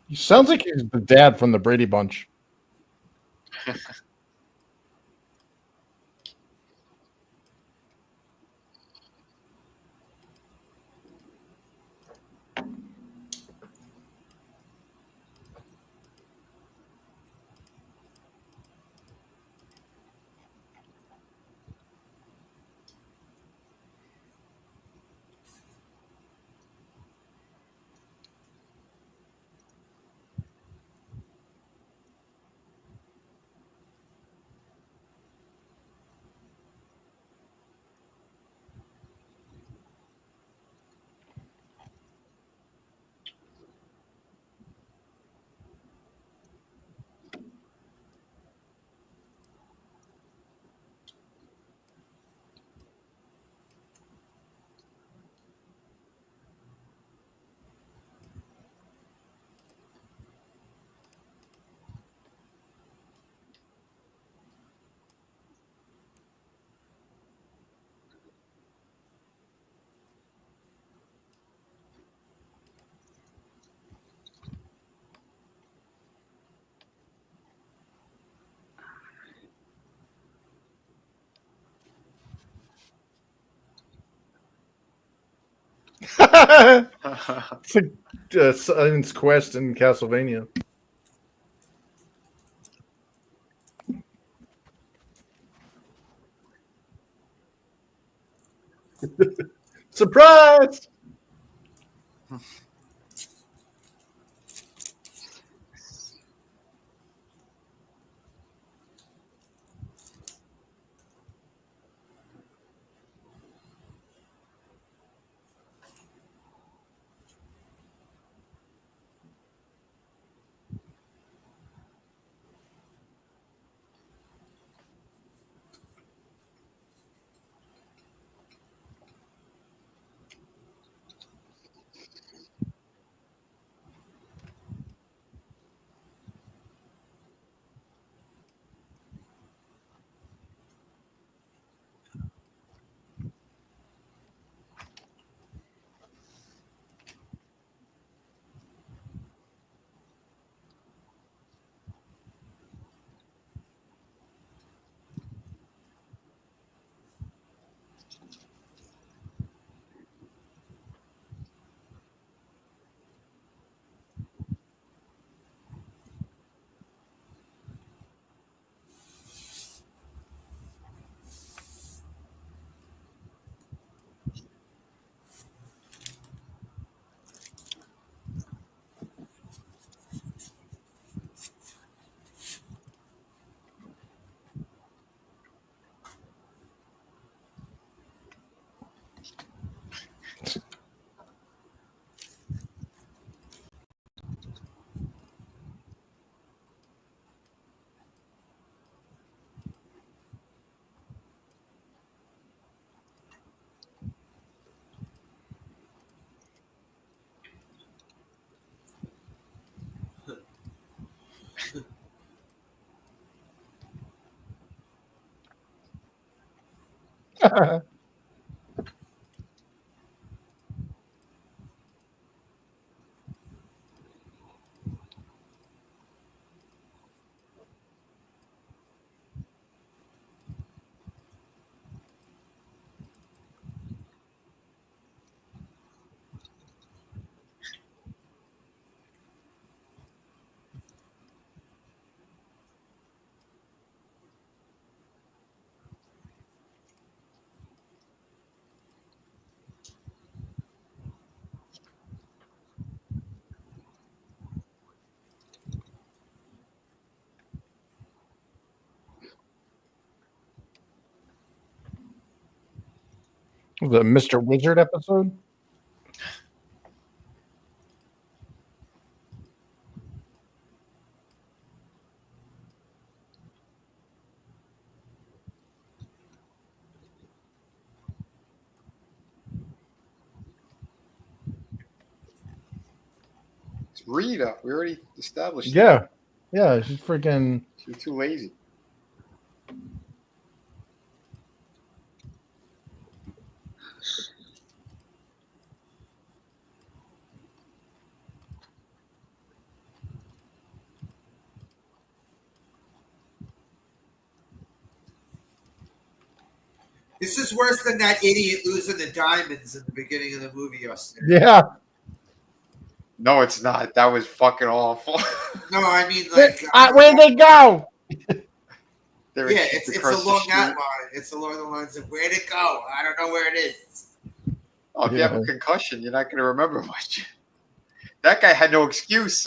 He sounds like he's the dad from the Brady Bunch. It's like Simon's Quest in Castlevania. Surprise! The Mr. Wizard episode? It's Rita. We already established that. Yeah. Yeah, she's freaking. You're too lazy. This is worse than that idiot losing the diamonds in the beginning of the movie yesterday. Yeah. No, it's not. That was fucking awful. No, I mean like Where'd they go? yeah, it's along that line. It's along the lines of where'd it go? I don't know where it is. Oh, if you have a concussion, you're not going to remember much. That guy had no excuse.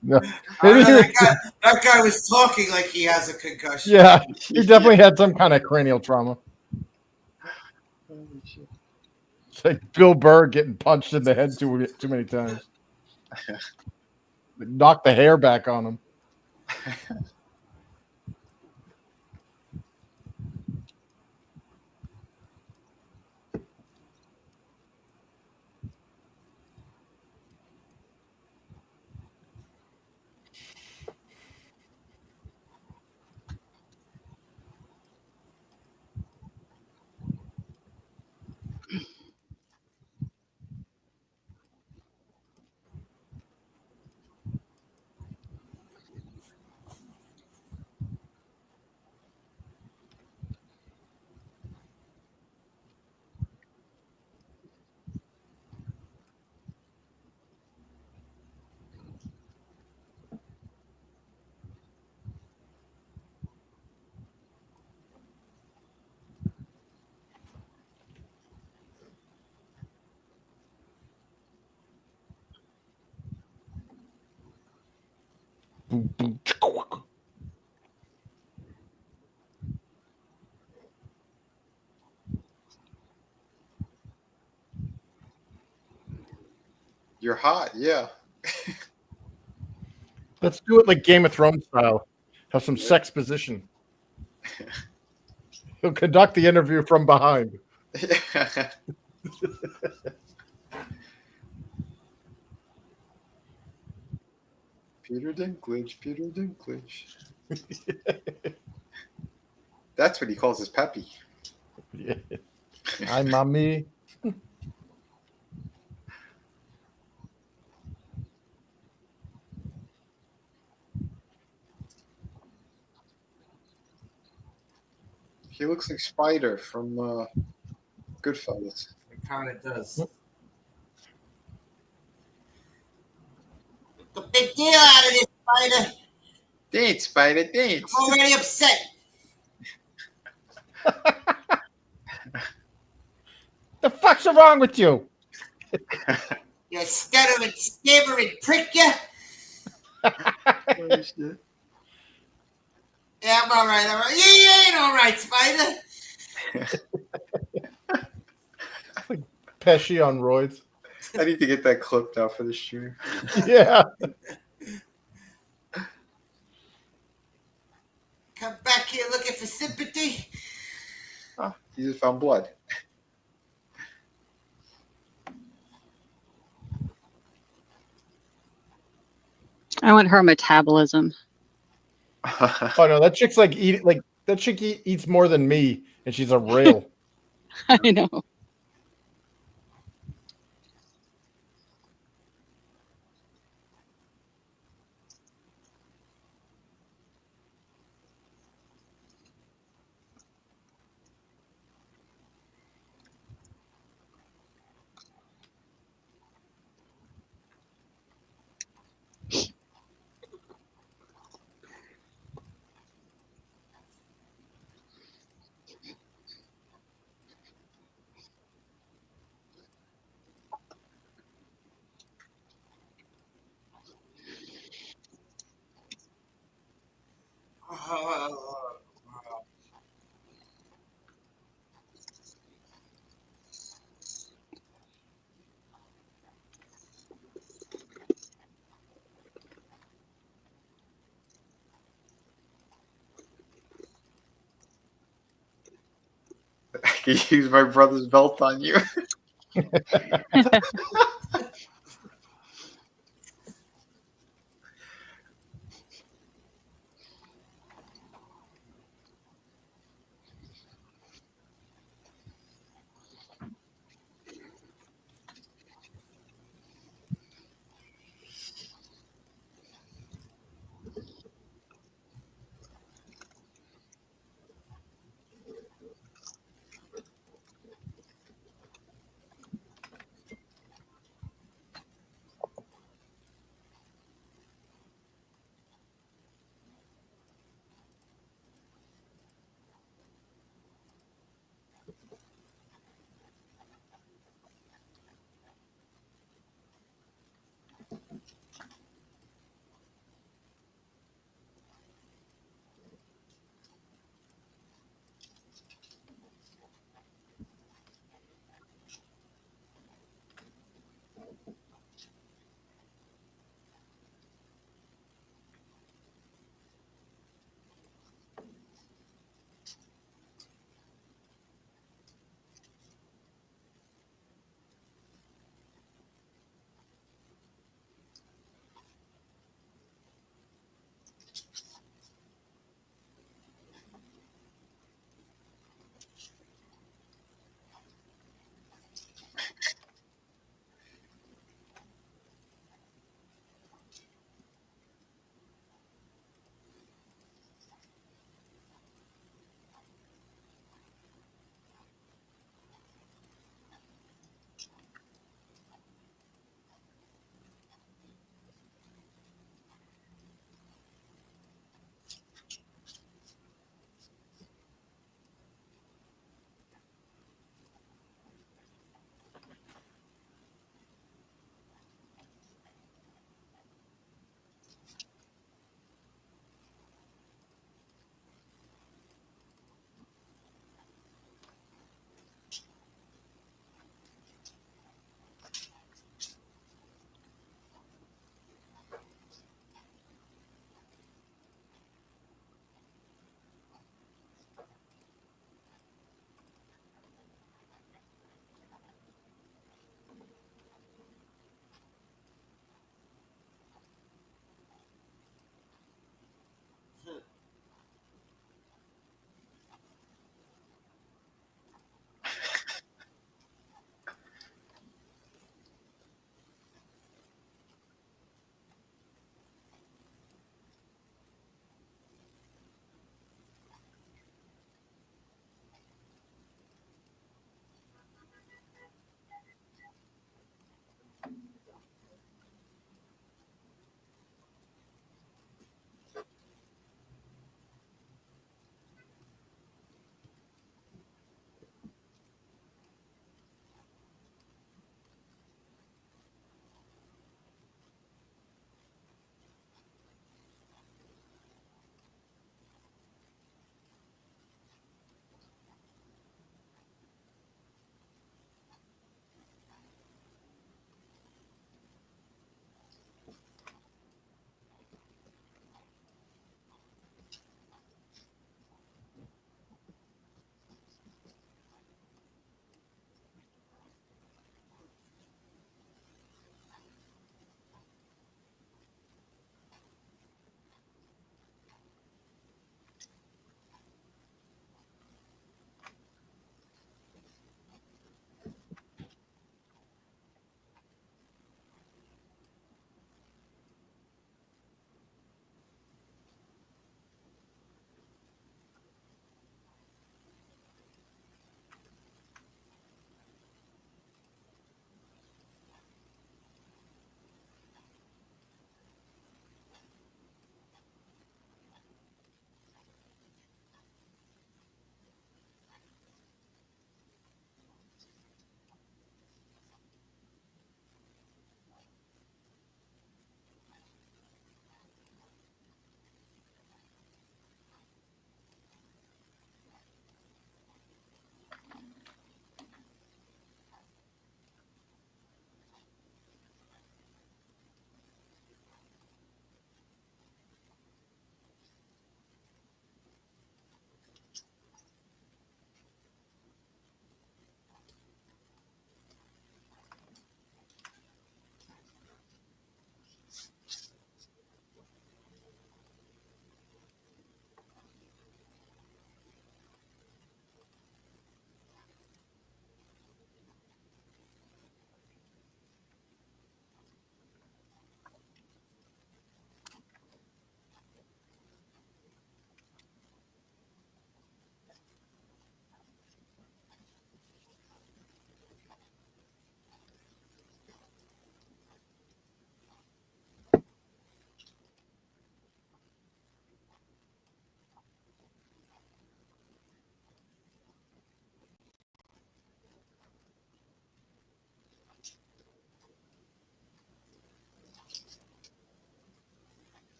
No. That guy was talking like he has a concussion. Yeah, he definitely had some kind of cranial trauma. It's like Bill Burr getting punched in the head too many times. Knocked the hair back on him. You're hot, yeah. Let's do it like Game of Thrones style. Have some sex position. He'll conduct the interview from behind. Peter Dinklage. That's what he calls his peppy. Yeah. Hi, mommy. He looks like Spider from Goodfellas. It kind of does. The big deal out of this, Spider. Dance, Spider, dance. I'm already upset. The fuck's wrong with you? You stuttering, stammering prick, you. Yeah, I'm all right. You ain't all right, Spider. Pesci on roids. I need to get that clipped out for the stream. Yeah. Come back here looking for sympathy. Oh, he just found blood. I want her metabolism. Oh no, that chick's like that chick eats more than me, and she's a rail. I know. I can use my brother's belt on you.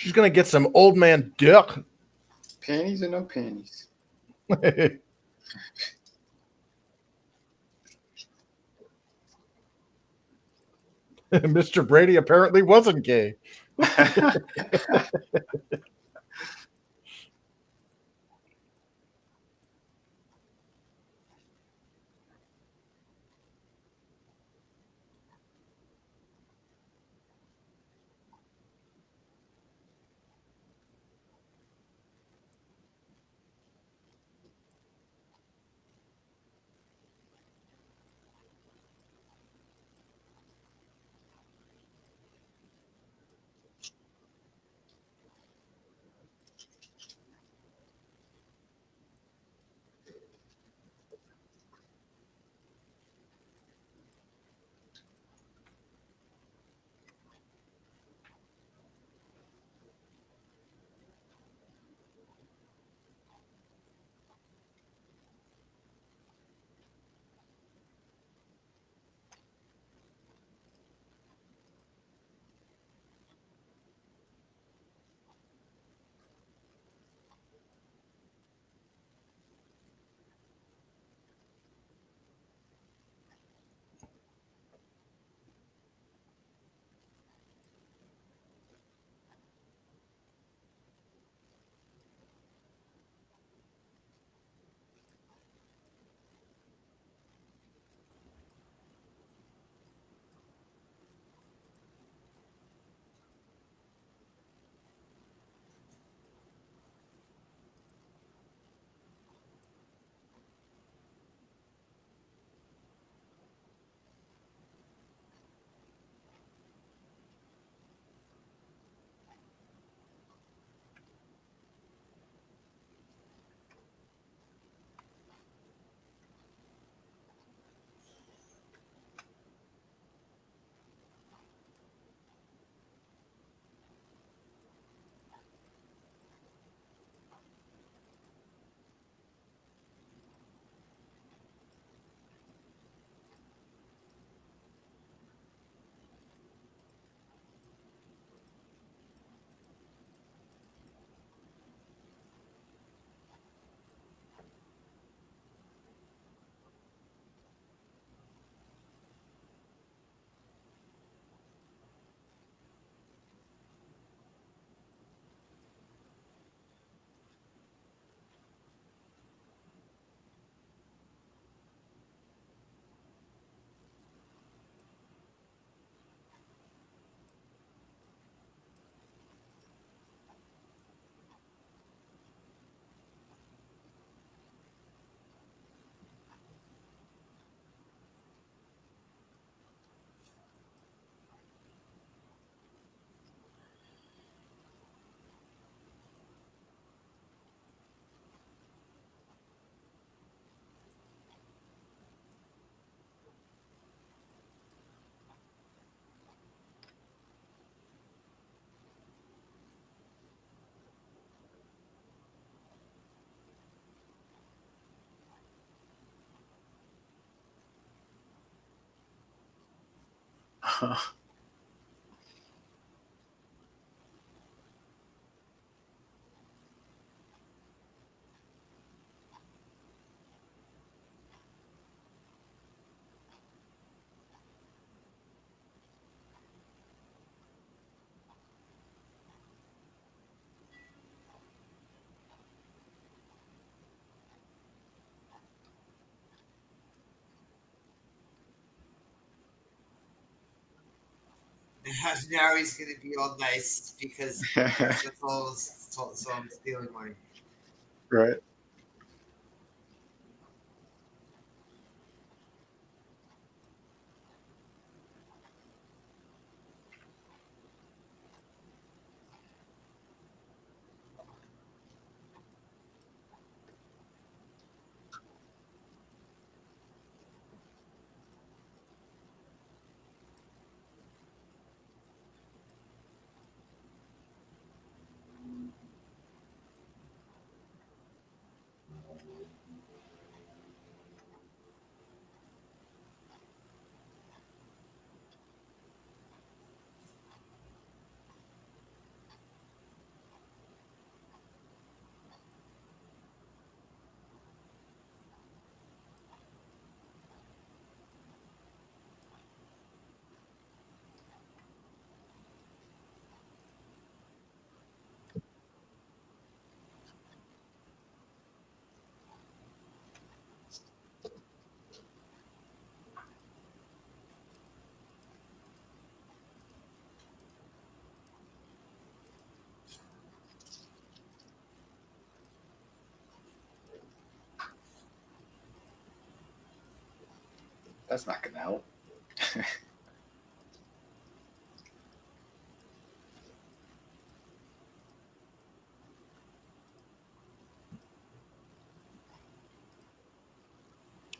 She's gonna get some old man dick. Panties or no panties? Mr. Brady apparently wasn't gay. Now he's gonna be all nice because that's all I'm stealing money. Right. That's not gonna help.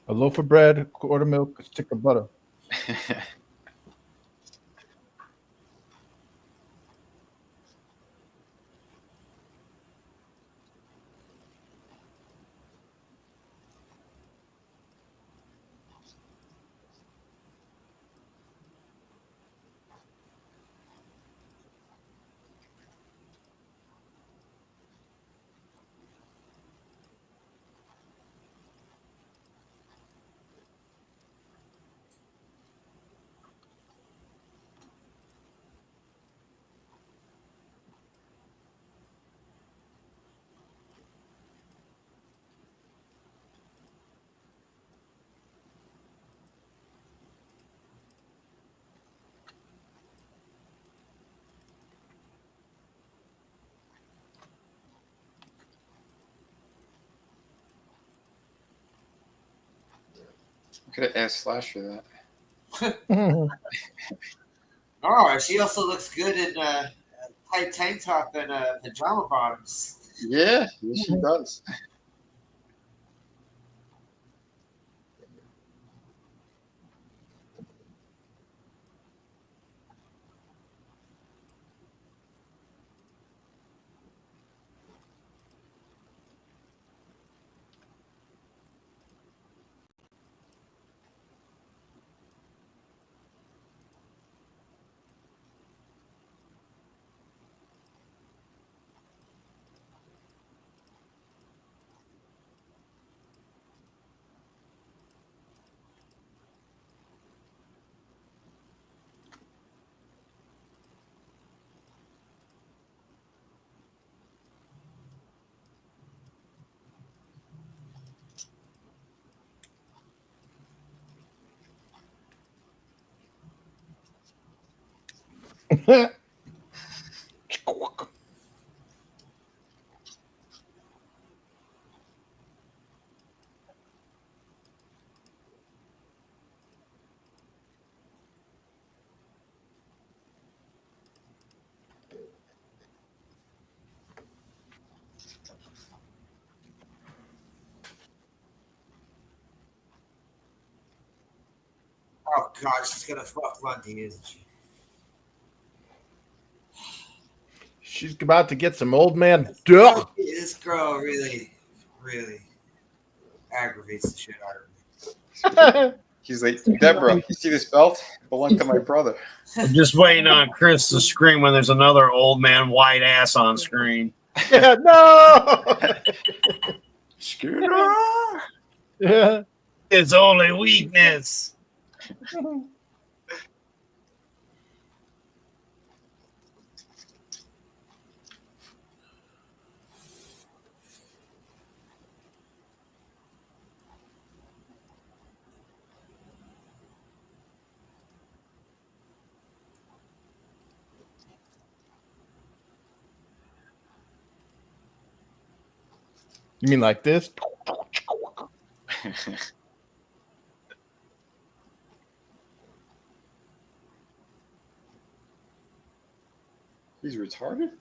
A loaf of bread, a quart of milk, a stick of butter. I could have asked Slash for that. Oh, she also looks good in tight tank top and pajama bottoms. Yeah, yes, she does. Oh God, she's gonna fuck Lundy, isn't she? She's about to get some old man duck. This girl really, really aggravates the shit out of me. He's like, Deborah, you see this belt? It belonged to my brother. I'm just waiting on Chris to scream when there's another old man white ass on screen. Yeah, no. Scooter! Yeah. His only weakness. You mean like this? He's retarded?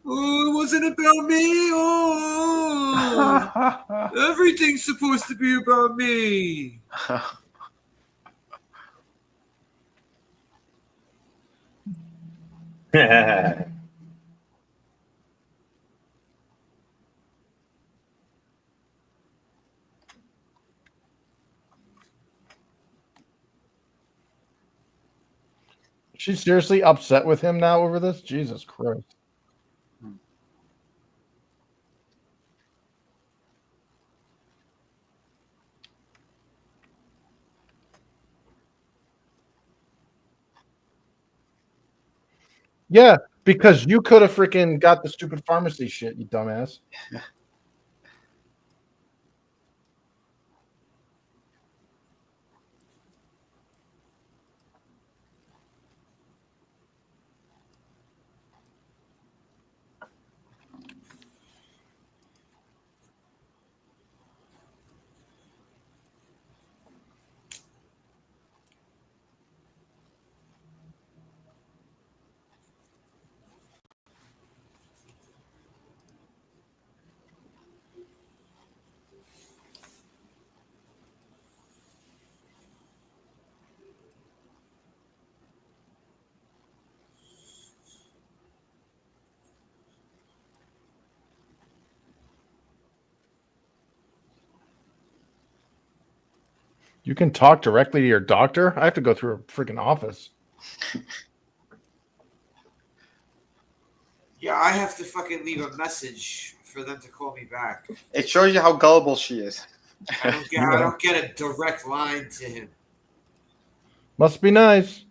Oh, it wasn't about me. Oh, everything's supposed to be about me. She's seriously upset with him now over this? Jesus Christ. Yeah, because you could have freaking got the stupid pharmacy shit, you dumbass. You can talk directly to your doctor? I have to go through a freaking office. Yeah, I have to fucking leave a message for them to call me back. It shows you how gullible she is. I don't get a direct line to him. Must be nice.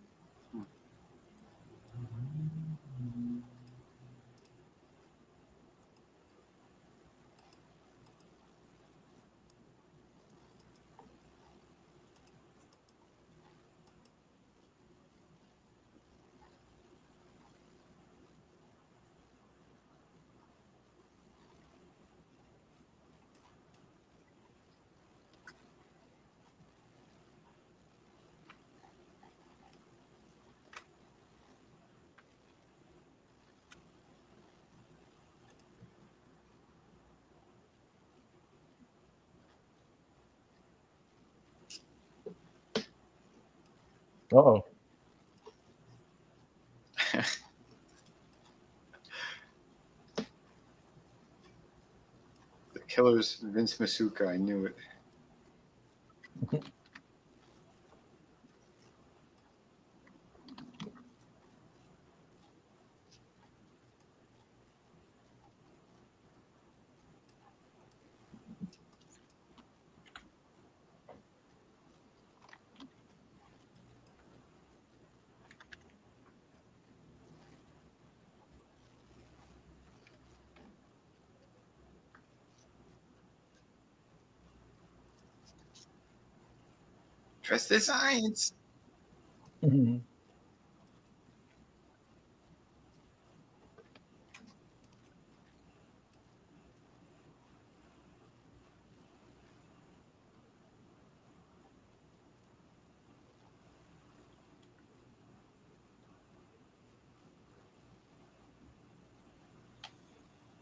Uh-oh. The killer's Vince Masuka. I knew it. Trust the science.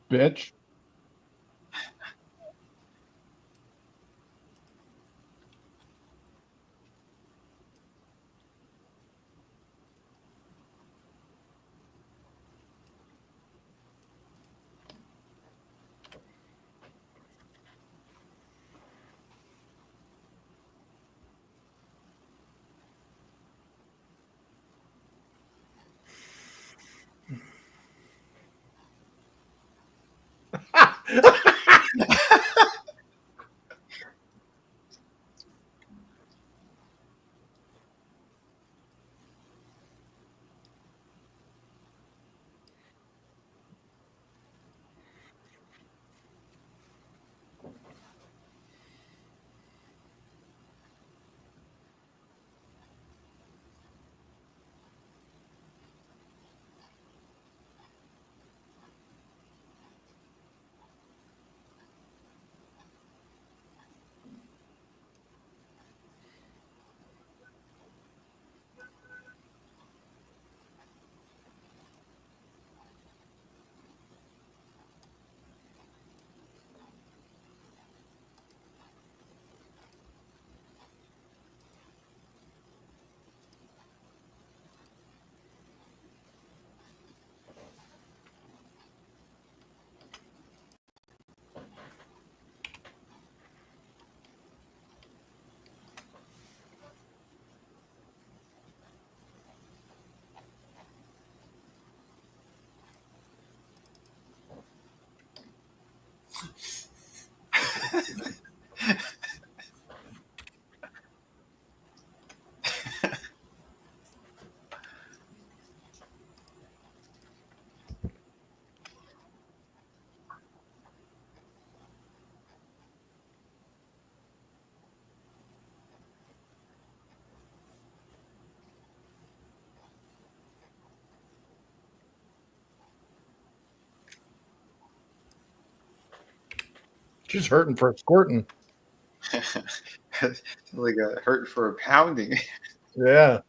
Bitch. She's hurting for squirting. Like a hurt for a pounding. Yeah.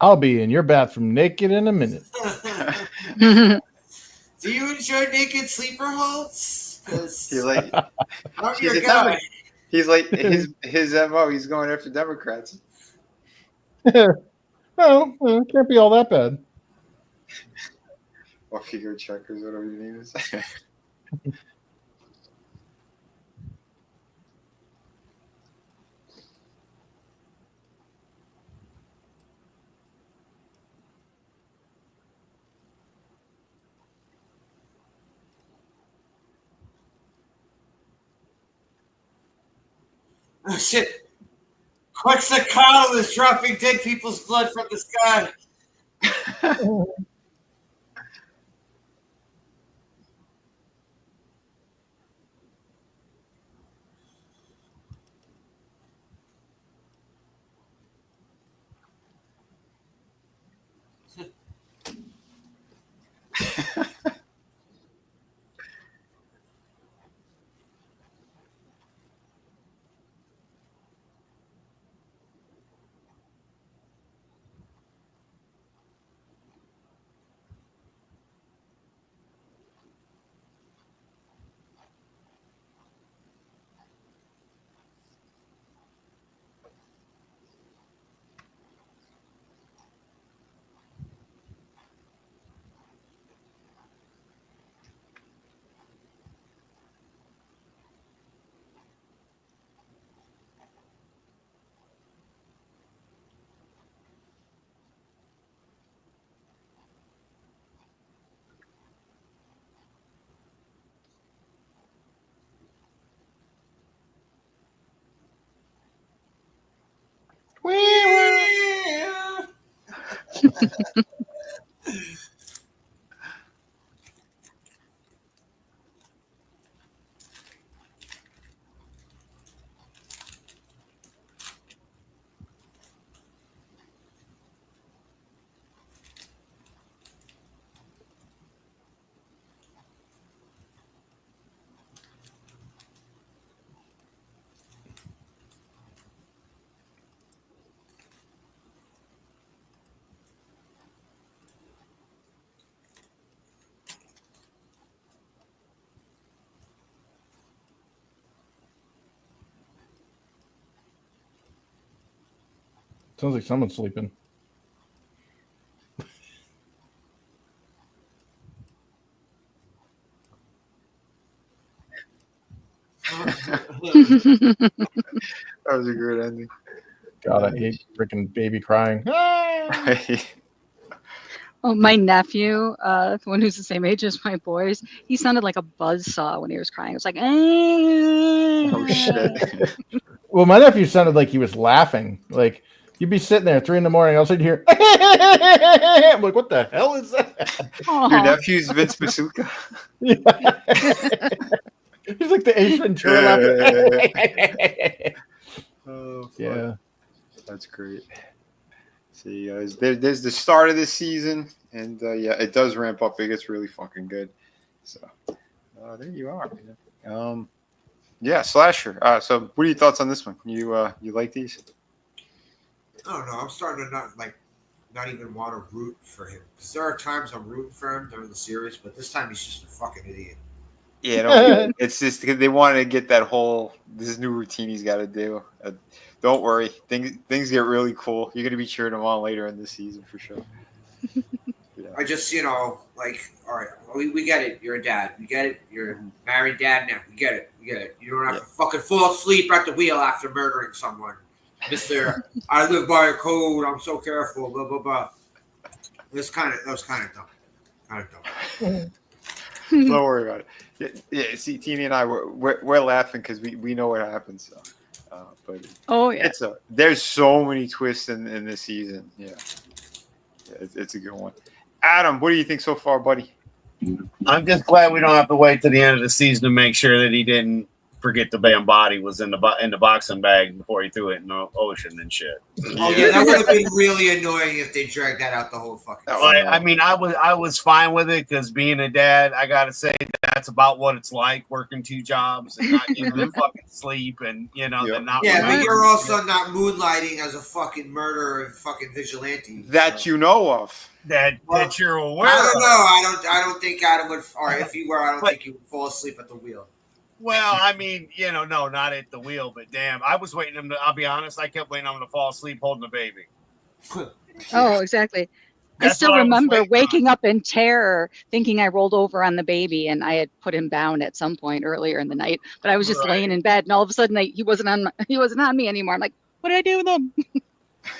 I'll be in your bathroom naked in a minute. Do you enjoy naked sleeper holds? He's like, I'm he's your a guy. Democrat. He's like his MO. He's going after Democrats. Well, it can't be all that bad. Or figure checkers, whatever your name is. Oh, shit. Quetzalcoatl is dropping dead people's blood from the sky. Sounds like someone's sleeping. That was a great ending. God, I hate freaking baby crying. Oh, my nephew, the one who's the same age as my boys, he sounded like a buzzsaw when he was crying. It was like, Oh shit. Well, my nephew sounded like he was laughing. Like you'd be sitting there at 3 a.m. All of a sudden you hear, I'm like, what the hell is that? Your nephew's Vince Bazooka. Yeah. He's like the Ace Ventura laughing. Oh, fuck. Yeah. That's great. See, there's the start of this season, and yeah, it does ramp up. It gets really fucking good. So there you are. Yeah, slasher. So what are your thoughts on this one? You like these? I don't know. I'm starting to not even want to root for him, because there are times I'm rooting for him during the series, but this time he's just a fucking idiot. Yeah, no, it's just because they wanted to get that whole this new routine he's got to do. Don't worry, things get really cool. You're gonna be cheering him on later in this season for sure. Yeah. I just, all right, we get it. You're a dad. We get it. You're a married dad now. We get it. You don't have to fucking fall asleep at the wheel after murdering someone. Mister, I live by a code. I'm so careful. Blah blah blah. That was kind of dumb. Don't worry about it. Yeah. See, Teeny and I, we're laughing because we know what happens. So. But oh yeah, there's so many twists in this season. Yeah, it's a good one. Adam, what do you think so far, buddy? I'm just glad we don't have to wait to the end of the season to make sure that he didn't forget the damn body was in the boxing bag before he threw it in the ocean and shit. Oh yeah, that would have been really annoying if they dragged that out the whole fucking. I mean, I was fine with it because being a dad, I gotta say that's about what it's like working 2 jobs and not getting to fucking sleep and not. Yeah, but you're also not moonlighting as a fucking murderer and fucking vigilante that you know of. That you're aware. I don't know. I don't think Adam would, or if he were, I don't think he would fall asleep at the wheel. Well, I mean, no, not at the wheel, but damn, I was waiting him to. I'll be honest, I kept waiting on him to fall asleep holding the baby. Oh, exactly. I still remember waking up in terror, thinking I rolled over on the baby, and I had put him down at some point earlier in the night. But I was just laying in bed, and all of a sudden, he wasn't on me anymore. I'm like, what did I do with him?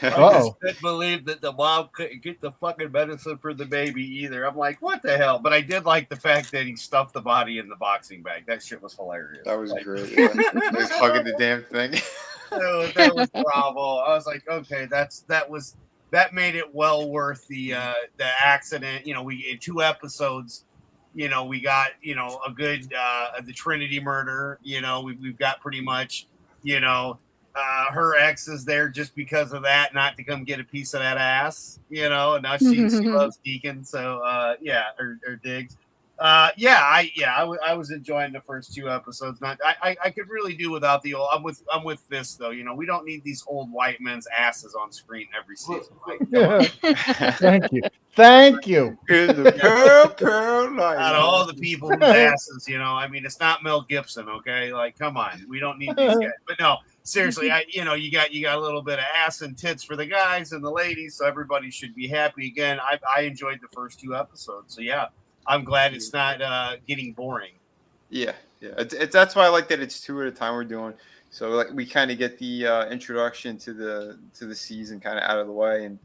I just couldn't believe that the mom couldn't get the fucking medicine for the baby either. I'm like, what the hell? But I did like the fact that he stuffed the body in the boxing bag. That shit was hilarious. That was great. Yeah. He was hugging the damn thing. That was bravo. I was like, okay, that made it well worth the accident. We in 2 episodes, we got a good the Trinity murder. We've got pretty much her ex is there just because of that, not to come get a piece of that ass, and now she loves Deacon. So or Diggs. I was enjoying the first 2 episodes. I could really do without the old. I'm with this though. We don't need these old white men's asses on screen every season. Thank you. In the pearl light. Out of all the people whose asses, I mean, it's not Mel Gibson, okay? Like, come on, we don't need these guys. But no, seriously, you got a little bit of ass and tits for the guys and the ladies, so everybody should be happy. Again, I enjoyed the first 2 episodes, so yeah. I'm glad it's not getting boring. Yeah. That's why I like that it's 2 at a time we're doing. So like we kind of get the introduction to the season kind of out of the way, and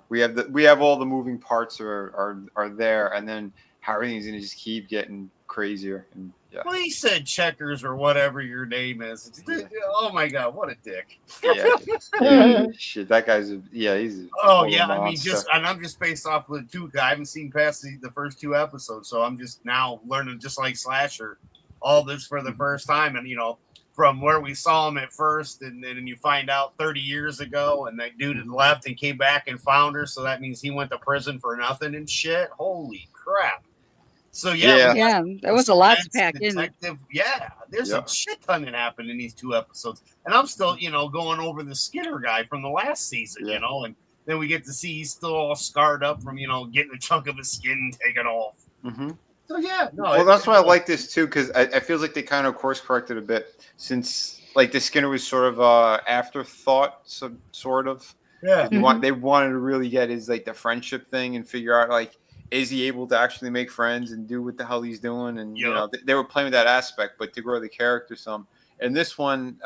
we have all the moving parts are there, and then how everything's gonna just keep getting crazier. And yeah. Well, he said Checkers or whatever your name is. Oh my god, what a dick! Yeah. Shit, that guy's he's. I'm just based off of the 2. I haven't seen past the first 2 episodes, so I'm just now learning, just like Slasher, all this for the first time, and from where we saw him at first, and then you find out 30 years ago, and that dude had left and came back and found her, so that means he went to prison for nothing and shit. Holy crap! So that was a lot to pack in. Yeah, there's a shit ton that happened in these 2 episodes, and I'm still, going over the Skinner guy from the last season, and then we get to see he's still all scarred up from, getting a chunk of his skin taken off. Mm-hmm. So yeah, no. Well, that's why I like this too, because I feel like they kind of course corrected a bit since like the Skinner was sort of afterthought, sort of. Yeah. They wanted to really get his like the friendship thing and figure out like is he able to actually make friends and do what the hell he's doing, and you know they were playing with that aspect, but to grow the character some. And this one,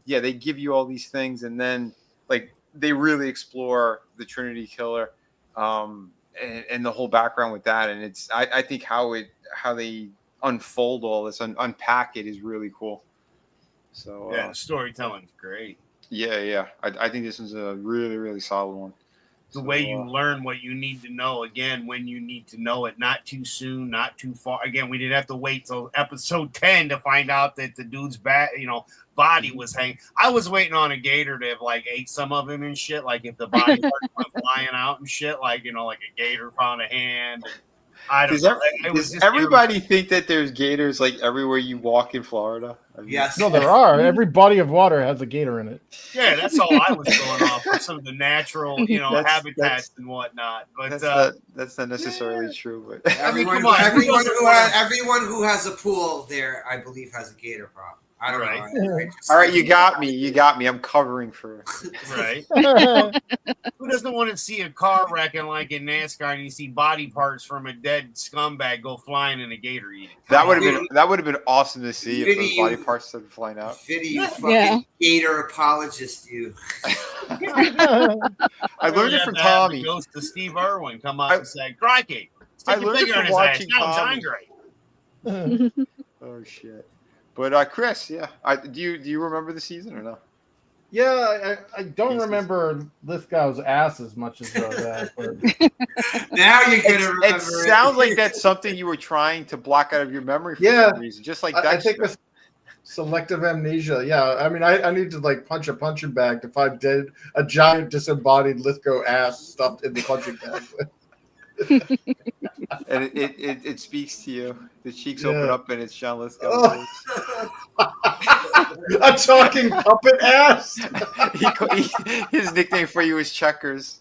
they give you all these things, and then like they really explore the Trinity Killer, and the whole background with that. And it's I think how they unfold all this and unpack it is really cool. So the storytelling's great. Yeah. I think this is a really, really solid one. The way you learn what you need to know, again, when you need to know it, not too soon, not too far. Again, we didn't have to wait till episode 10 to find out that the dude's body was hanging. I was waiting on a gator to have like ate some of him and shit. Like if the body went flying out and shit, like, like a gator found a hand. I don't know. Does everybody think that there's gators like everywhere you walk in Florida? Yes. No, there are. Every body of water has a gator in it. Yeah, that's all I was going off for some of the natural, habitats and whatnot. But that's not necessarily true. But everyone who has a pool there, I believe, has a gator problem. I don't know. All right, you got me. I'm covering for right. Who doesn't want to see a car wrecking like in NASCAR and you see body parts from a dead scumbag go flying in a gator eating? That would have been awesome to see if those body parts started flying out. Vinny, you fucking gator apologist, you. I learned it from Tommy. Goes to Steve Irwin come up and say, "Crikey, I learned it from watching Tommy. Oh shit. But Chris, do you remember the season or no? Yeah, I don't remember Lithgow's ass as much as that. But... Now you're gonna remember it. Sounds like that's something you were trying to block out of your memory for some reason, just like Dexter. I think with selective amnesia. Yeah, I mean, I need to like punch a punching bag to find a giant disembodied Lithgow ass stuffed in the punching bag. And it speaks to you. The cheeks open up and it's John Lithgow. A talking puppet ass. His nickname for you is Checkers.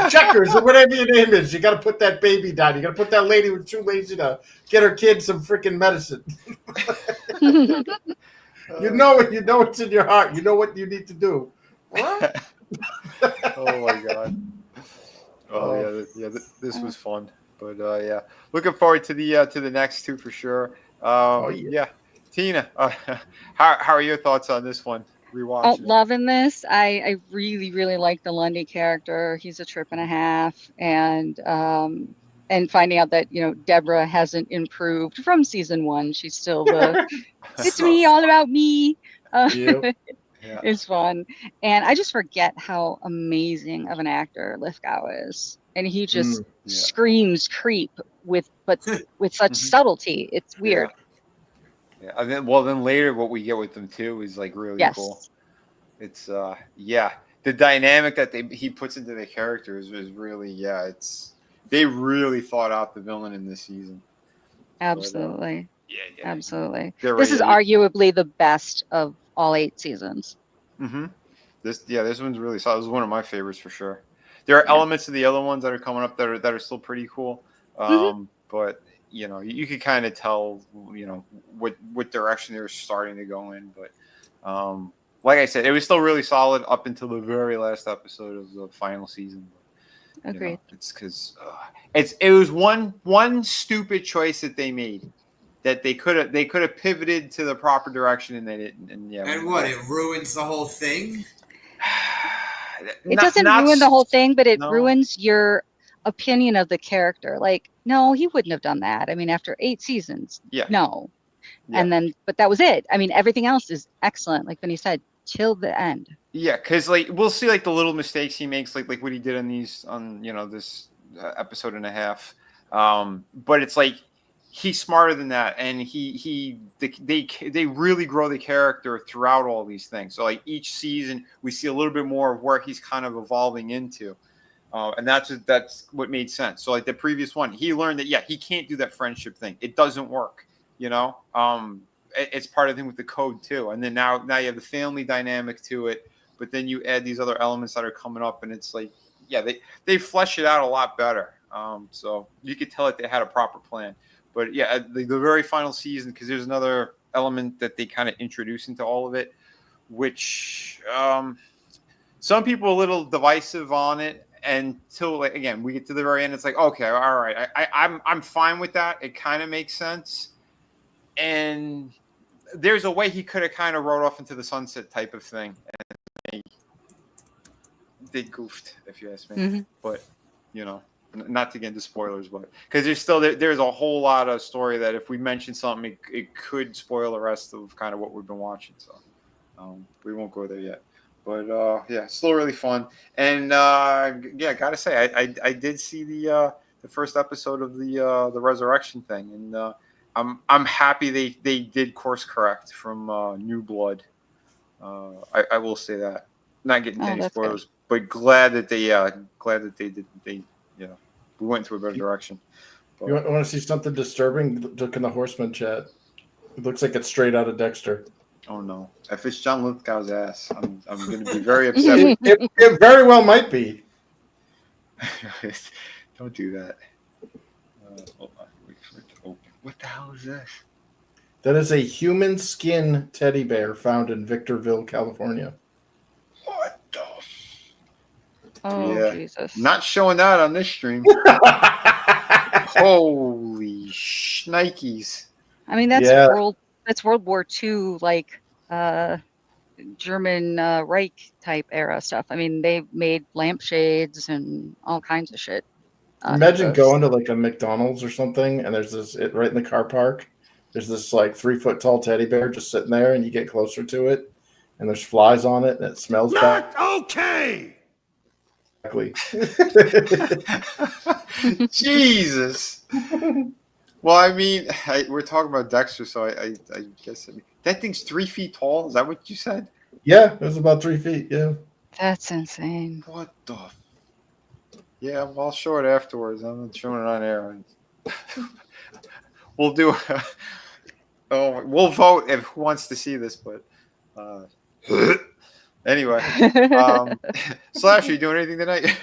Checkers, or whatever your name is. You got to put that baby down. You got to put that lady who's too lazy to get her kid some freaking medicine. You know it's in your heart. You know what you need to do. Oh my god. Oh yeah. This was fun, but looking forward to the next two for sure. Tina, how are your thoughts on this one? Rewatching. Loving this. I really, really like the Lundy character. He's a trip and a half, and finding out that Deborah hasn't improved from season 1. She's still it's me, all about me. It's fun, and I just forget how amazing of an actor Lithgow is, and he just screams creep with such subtlety. It's weird. Yeah, and then later what we get with them too is like really cool. It's the dynamic that he puts into the characters is really they really thought out the villain in this season. Absolutely. But, absolutely. This is arguably the best of all 8 seasons. Mm-hmm. This one's really solid. This is one of my favorites for sure. There are elements of the other ones that are coming up that are still pretty cool. But you could kind of tell, what direction they're starting to go in. But like I said, it was still really solid up until the very last episode of the final season. Agreed. It's because it was one stupid choice that they made that they could have pivoted to the proper direction and they didn't. And it ruins the whole thing. It doesn't ruin the whole thing, but it ruins your opinion of the character. Like, no, he wouldn't have done that. I mean, after 8 seasons, no. Yeah. And then, but that was it. I mean, everything else is excellent. Like Vinny said, till the end. Yeah, because like we'll see like the little mistakes he makes, like what he did on this episode and a half. But it's like he's smarter than that, and they really grow the character throughout all these things. So like each season, we see a little bit more of where he's kind of evolving into. And that's what made sense. So like the previous one, he learned that he can't do that friendship thing. It doesn't work, It's part of the thing with the code too. And then now you have the family dynamic to it, but then you add these other elements that are coming up, and it's like they flesh it out a lot better. So you could tell that they had a proper plan. But the very final season, because there's another element that they kind of introduce into all of it, which some people are a little divisive on it until like again we get to the very end. It's like okay, all right, I'm fine with that. It kind of makes sense, and there's a way he could have kind of rode off into the sunset type of thing, and they goofed, if you ask me. Mm-hmm. But you know, not to get into spoilers, but because there's a whole lot of story that if we mention something, it could spoil the rest of kind of what we've been watching. So we won't go there yet. But yeah, still really fun. And yeah, gotta say, I did see the first episode of the resurrection thing, and I'm happy they did course correct from New Blood. I will say that. Not getting into any spoilers, but glad that they did we went into a better direction. But, You want to see something disturbing? Look in the Horseman chat. It looks like it's straight out of Dexter. oh no! If it's John Lithgow's ass, I'm going to be very upset. It very well might be. Don't do that. Hold on. Wait for it to open. What the hell is this? That is a human skin teddy bear found in Victorville, California. What the? Oh, Yeah. Jesus. Not showing that on this stream. Holy shnikes. I mean, that's Yeah. World War II, like German Reich type era stuff. I mean, they made lampshades and all kinds of shit. Imagine going to like a McDonald's or something, and there's right in the car park. There's this like 3-foot tall teddy bear just sitting there, and you get closer to it, and there's flies on it, and it smells bad. Not okay. Exactly. Jesus. Well, I mean, we're talking about Dexter, so I guess that thing's 3 feet tall. Is that what you said? Yeah, it was about 3 feet. Yeah. That's insane. What the? Yeah, well, I'll show it afterwards. I'm not showing it on air. We'll do. We'll vote if who wants to see this, but anyway. Slash, are you doing anything tonight?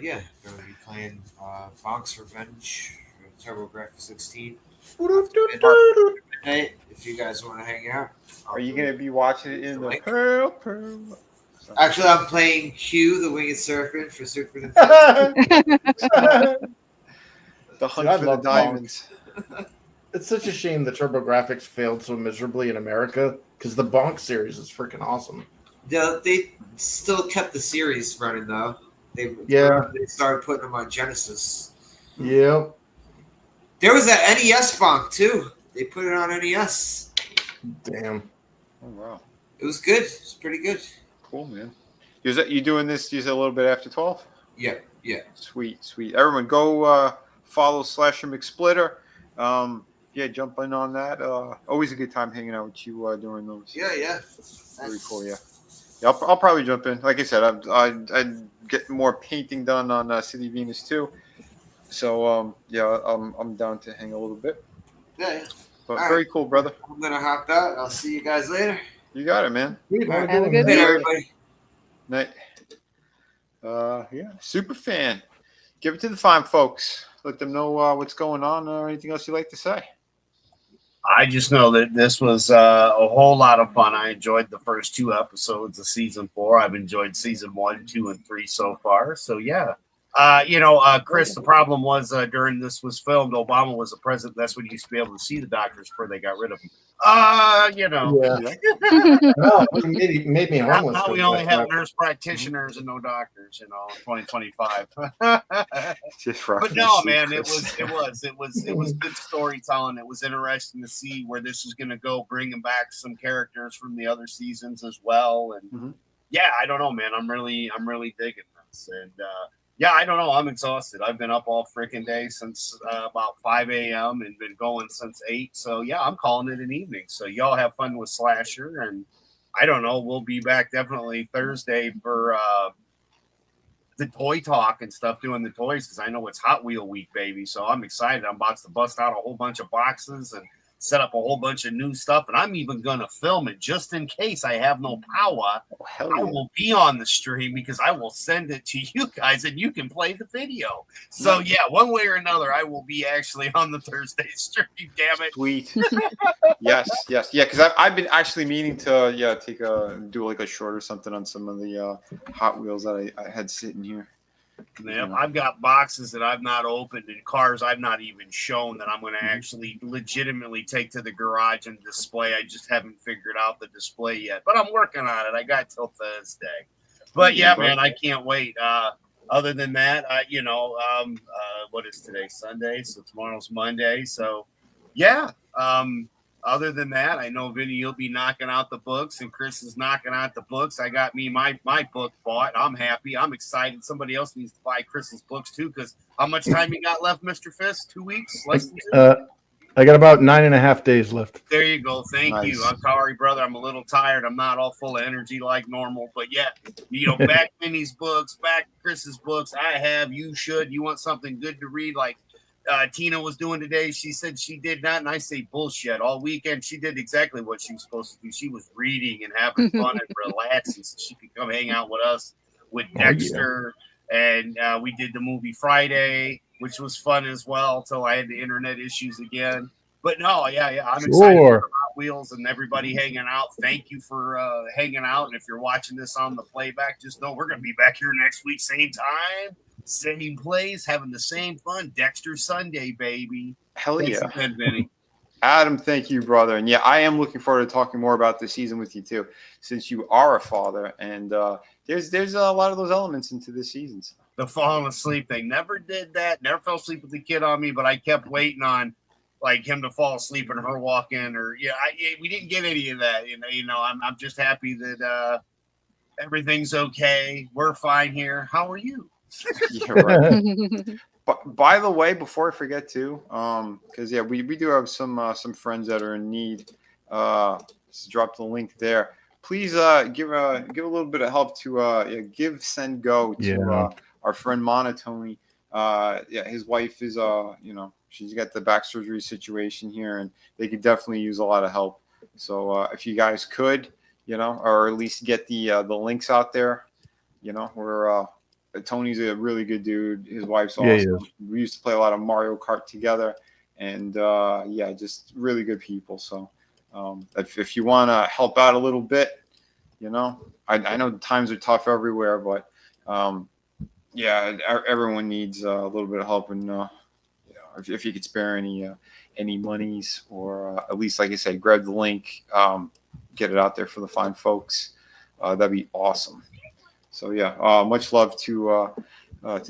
Yeah, going to be playing Fonk's Revenge, TurboGrafx 16. Midnight, if you guys want to hang out. Are you going to be watching it in the Link. Pearl? Actually, I'm playing Q, the Winged Serpent, for Super Nintendo. The hunt I for the love diamonds. It's such a shame the TurboGrafx failed so miserably in America because the Bonk series is freaking awesome. They still kept the series running, though. They started putting them on Genesis. Yep. There was that NES Bonk, too. They put it on NES. Damn. Oh, wow. It was good. It was pretty good. Cool, man. You doing this a little bit after 12? Yeah. Sweet. Everyone, go follow Slasher McSplitter. Yeah, jump in on that. Always a good time hanging out with you during those. Yeah. Very cool, yeah. I'll probably jump in. Like I said, I get more painting done on City Venus too. So yeah, I'm down to hang a little bit. Yeah. But All very cool, brother. I'm gonna hop out. I'll see you guys later. You got it, man. Have a good Good, night. everybody. Night. Yeah, super fan. Give it to the fine folks. Let them know what's going on or anything else you'd like to say. I just know that this was a whole lot of fun. I enjoyed the first 2 episodes of season 4. I've enjoyed season 1, 2, and 3 so far. So yeah. Chris, the problem was during this was filmed, Obama was the president. That's when you used to be able to see the doctors before they got rid of him. Yeah. No, it made me homeless. Now we only have nurse practitioners and no doctors, 2025. But no, man, it was good storytelling. It was interesting to see where this is going to go, bringing back some characters from the other seasons as well. And yeah, I don't know, man. I'm really digging this. And yeah, I don't know. I'm exhausted. I've been up all freaking day since about 5 a.m. and been going since 8. So, yeah, I'm calling it an evening. So, y'all have fun with Slasher. And I don't know. We'll be back definitely Thursday for the toy talk and stuff, doing the toys, because I know it's Hot Wheel week, baby. So, I'm excited. I'm about to bust out a whole bunch of boxes and set up a whole bunch of new stuff, and I'm even going to film it just in case I have no power. Oh, hell I yeah. will be on the stream because I will send it to you guys and you can play the video. So yeah, one way or another, I will be actually on the Thursday stream. Damn it. Sweet. Yes. Yeah, because I've been actually meaning to do like a short or something on some of the Hot Wheels that I had sitting here. Yep, I've got boxes that I've not opened and cars I've not even shown that I'm going to actually legitimately take to the garage and display. I just haven't figured out the display yet, but I'm working on it. I got till Thursday. But yeah, man, I can't wait. Other than that, what is today? Sunday, so tomorrow's Monday. So yeah. Other than that, I know Vinny, you'll be knocking out the books, and Chris is knocking out the books. I got me my book bought. I'm happy. I'm excited. Somebody else needs to buy Chris's books too, because how much time you got left, Mr. Fisk? 2 weeks? Less than 2? I got about 9.5 days left. There you go. Thank Nice. you. I'm sorry, brother. I'm a little tired. I'm not all full of energy like normal, but yeah, back Vinny's books, back Chris's books. You should. You want something good to read, like Tina was doing today. She said she did not, and I say bullshit. All weekend she did exactly what she was supposed to do. She was reading and having fun and relaxing so she could come hang out with us with Dexter. And we did the movie Friday, which was fun as well, until I had the internet issues again. But no, yeah, I'm excited for Hot Wheels and everybody hanging out. Thank you for hanging out. And if you're watching this on the playback, just know we're going to be back here next week, same time, same place, having the same fun. Dexter Sunday, baby. Hell Thanks yeah. again, Vinny. Adam, thank you, brother. And yeah, I am looking forward to talking more about this season with you too, since you are a father. And there's a lot of those elements into this season. The falling asleep, they never did that. Never fell asleep with the kid on me, but I kept waiting on like him to fall asleep and her walk in, or we didn't get any of that. I'm just happy that everything's okay. We're fine here. How are you? Yeah, right. But by the way, before I forget too, because we do have some friends that are in need. Just drop the link there. Please give a little bit of help to give send go to our friend Monotony. His wife is she's got the back surgery situation here, and they could definitely use a lot of help. So if you guys could, or at least get the links out there, we're Tony's a really good dude. His wife's awesome. We used to play a lot of Mario Kart together, and just really good people. So if you want to help out a little bit, I know times are tough everywhere, but everyone needs a little bit of help, and if you could spare any monies, or at least, like I said, grab the link, get it out there for the fine folks. That'd be awesome. So much love to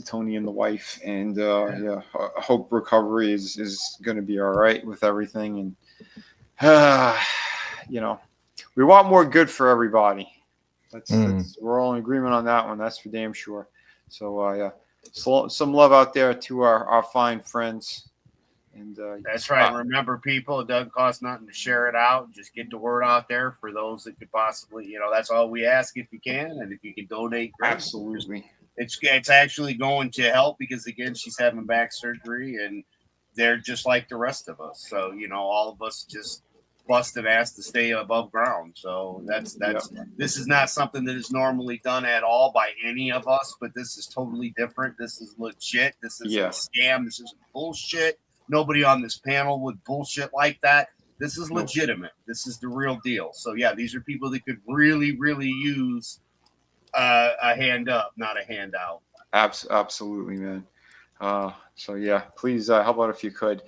Tony and the wife, and I hope recovery is going to be all right with everything, and we want more good for everybody. That's we're all in agreement on that one. That's for damn sure. So some love out there to our fine friends. And that's right. Remember, people, it doesn't cost nothing to share it out. Just get the word out there for those that could possibly, that's all we ask if you can. And if you can donate, great. Absolutely. It's actually going to help because, again, she's having back surgery and they're just like the rest of us. So, all of us just busted ass to stay above ground. So this is not something that is normally done at all by any of us, but this is totally different. This is legit. This is a scam. This isn't bullshit. Nobody on this panel would bullshit like that. This is legitimate. This is the real deal. So these are people that could really, really use a hand up, not a handout. Absolutely, man. Please help out if you could.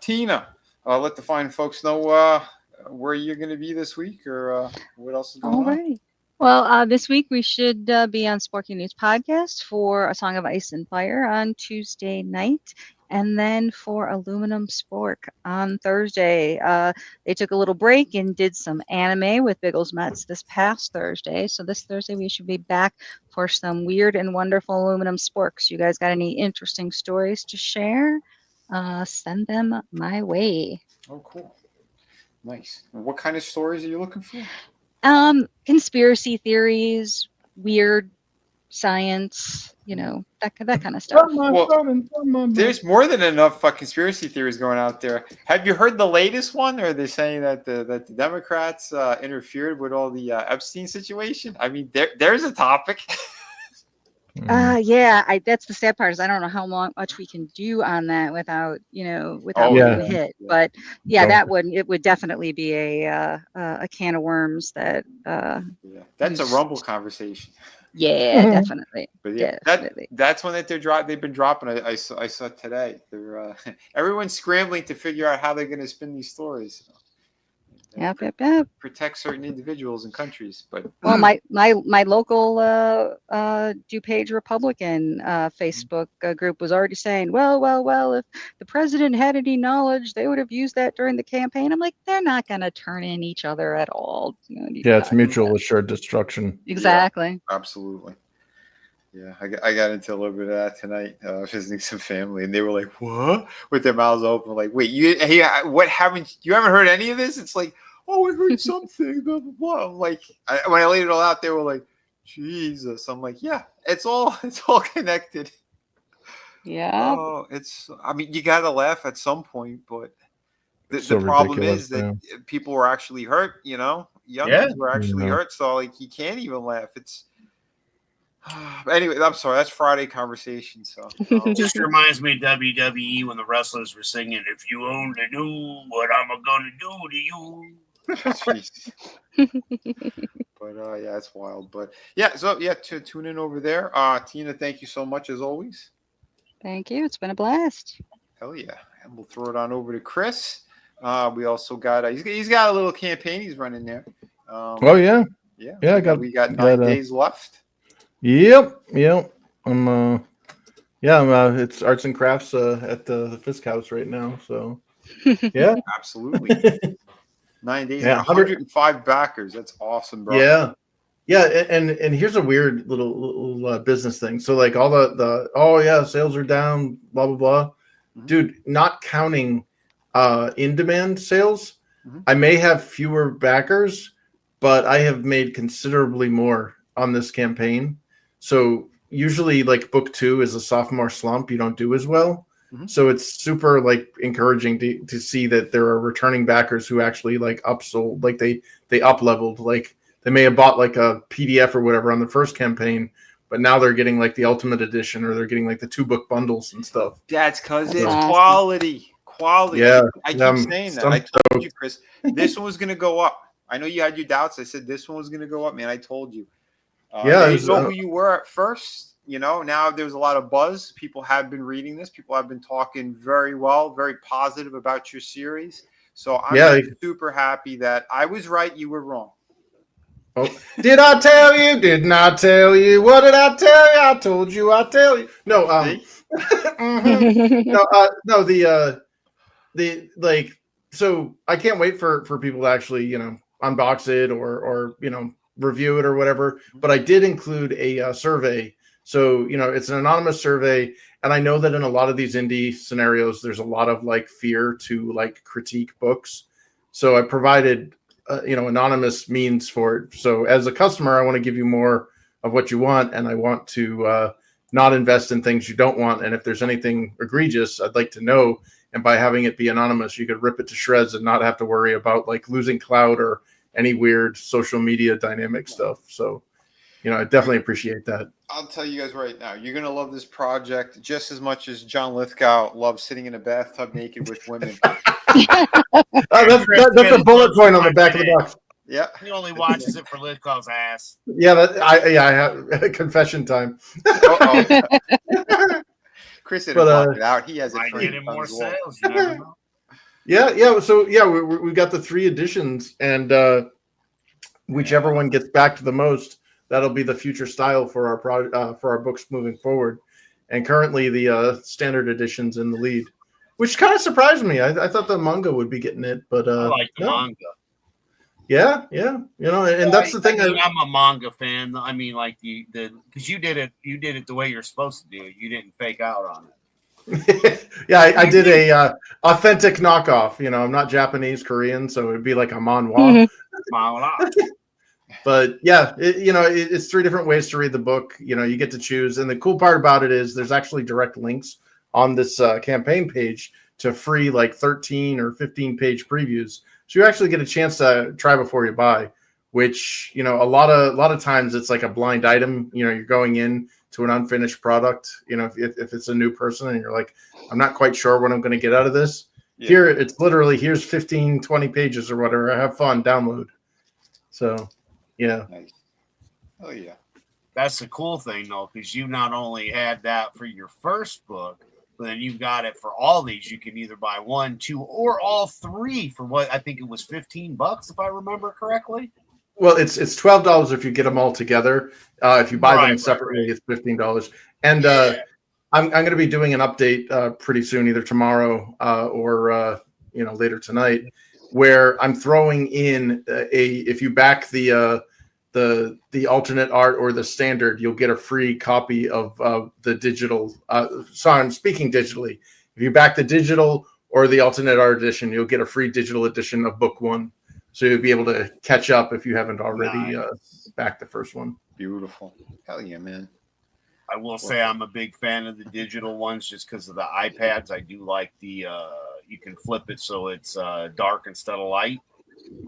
Tina, let the fine folks know where you're going to be this week, or what else is going on. All right. Well, this week we should be on Sporky News Podcast for A Song of Ice and Fire on Tuesday night. And then for Aluminum Spork on Thursday. They took a little break and did some anime with Biggles Mets this past Thursday. So this Thursday we should be back for some weird and wonderful Aluminum Sporks. You guys got any interesting stories to share? Send them my way. Oh, cool. Nice. And what kind of stories are you looking for? Conspiracy theories, weird science, that kind of stuff. There's more than enough conspiracy theories going out there. Have you heard the latest one? Or are they saying that the Democrats interfered with all the Epstein situation? I mean, there's a topic. Yeah, that's the sad part is I don't know how much we can do on that without getting hit. But it would definitely be a can of worms that. That's a Rumble conversation. Yeah, definitely. But definitely. That's one that they've been dropping. I saw today. They're everyone's scrambling to figure out how they're going to spin these stories. Yep. Protect certain individuals and countries, but my local DuPage Republican Facebook group was already saying, well, if the president had any knowledge, they would have used that during the campaign. I'm like, they're not going to turn in each other at all. It's mutual assured destruction. Exactly. Yeah, absolutely. Yeah, I got into a little bit of that tonight, visiting some family, and they were like, "What?" with their mouths open, like, "Wait, you haven't heard any of this?" It's like, "Oh, I heard something." Blah blah blah. I'm like, when I laid it all out, they were like, "Jesus." I'm like, "Yeah, it's all connected." Yeah. Oh, I mean, you got to laugh at some point, but the problem is that people were actually hurt. Young kids were actually hurt, so like you can't even laugh. It's. Anyway, I'm sorry. That's Friday conversation. So just reminds me of WWE when the wrestlers were singing, "If you only knew what I'm gonna do to you." But yeah, it's wild. But yeah, so yeah, to tune in over there. Tina, thank you so much as always. Thank you. It's been a blast. Hell yeah, and we'll throw it on over to Chris. We also got he's got a little campaign he's running there. Yeah. We got 9 days left. Yep. It's arts and crafts at the Fisk House right now. So, yeah, absolutely. 9 days, 105 backers. That's awesome, bro. Yeah. And here's a weird little business thing. So, like all the sales are down, blah blah blah. Mm-hmm. Dude, not counting in demand sales, I may have fewer backers, but I have made considerably more on this campaign. So usually like book 2 is a sophomore slump. You don't do as well. Mm-hmm. So it's super like encouraging to see that there are returning backers who actually like upsold, like they up leveled, like they may have bought like a PDF or whatever on the first campaign, but now they're getting like the ultimate edition or they're getting like the 2-book bundles and stuff. That's because it's quality. Yeah. I keep saying that. I told you, Chris, this one was going to go up. I know you had your doubts. I said this one was going to go up, man. I told you. You know who you were at first. Now there's a lot of buzz. People have been reading this. People have been talking very well, very positive about your series. So I'm super happy that I was right. You were wrong. Oh, did I tell you? Didn't I tell you? What did I tell you? I told you. I tell you. No. So I can't wait for people to actually unbox it or review it or whatever, but I did include a survey. So, it's an anonymous survey. And I know that in a lot of these indie scenarios, there's a lot of like fear to like critique books. So I provided, anonymous means for it. So as a customer, I want to give you more of what you want. And I want to not invest in things you don't want. And if there's anything egregious, I'd like to know. And by having it be anonymous, you could rip it to shreds and not have to worry about like losing clout or any weird social media dynamic stuff. So, I definitely appreciate that. I'll tell you guys right now, you're going to love this project just as much as John Lithgow loves sitting in a bathtub naked with women. That's a bullet point on the back of the box. Yeah. He only watches it for Lithgow's ass. Yeah, I have confession time. Chris didn't block it out. He has it for getting more sales. You never know. Yeah. So we got the 3 editions, and whichever one gets back to the most, that'll be the future style for our books moving forward. And currently, the standard edition's in the lead, which kind of surprised me. I thought the manga would be getting it, but I like the manga. Yeah. And that's the thing. I'm a manga fan. I mean, like because you did it the way you're supposed to do it. You didn't fake out on it. Yeah, I did a authentic knockoff. I'm not Japanese, Korean, so it'd be like a manhwa. Manhwa. But yeah, it's 3 different ways to read the book. You get to choose. And the cool part about it is there's actually direct links on this campaign page to free like 13 or 15 page previews. So you actually get a chance to try before you buy, which, a lot of times it's like a blind item. You're going in to an unfinished product, if it's a new person and you're like, I'm not quite sure what I'm going to get out of this. Yeah. Here, it's literally, here's 15, 20 pages or whatever. Have fun, download. So, yeah. Nice. Oh, yeah. That's the cool thing, though, because you not only had that for your first book, but then you've got it for all these. You can either buy 1, 2, or all 3 for what I think it was $15, if I remember correctly. Well, it's $12 if you get them all together. If you buy them separately, it's $15. And I'm going to be doing an update pretty soon, either tomorrow or later tonight, where I'm throwing in if you back the alternate art or the standard, you'll get a free copy of the digital. Sorry, I'm speaking digitally. If you back the digital or the alternate art edition, you'll get a free digital edition of book 1. So you'll be able to catch up if you haven't already backed the first one. Beautiful. Hell yeah, man. I will say I'm a big fan of the digital ones just because of the iPads. I do like the you can flip it so it's dark instead of light.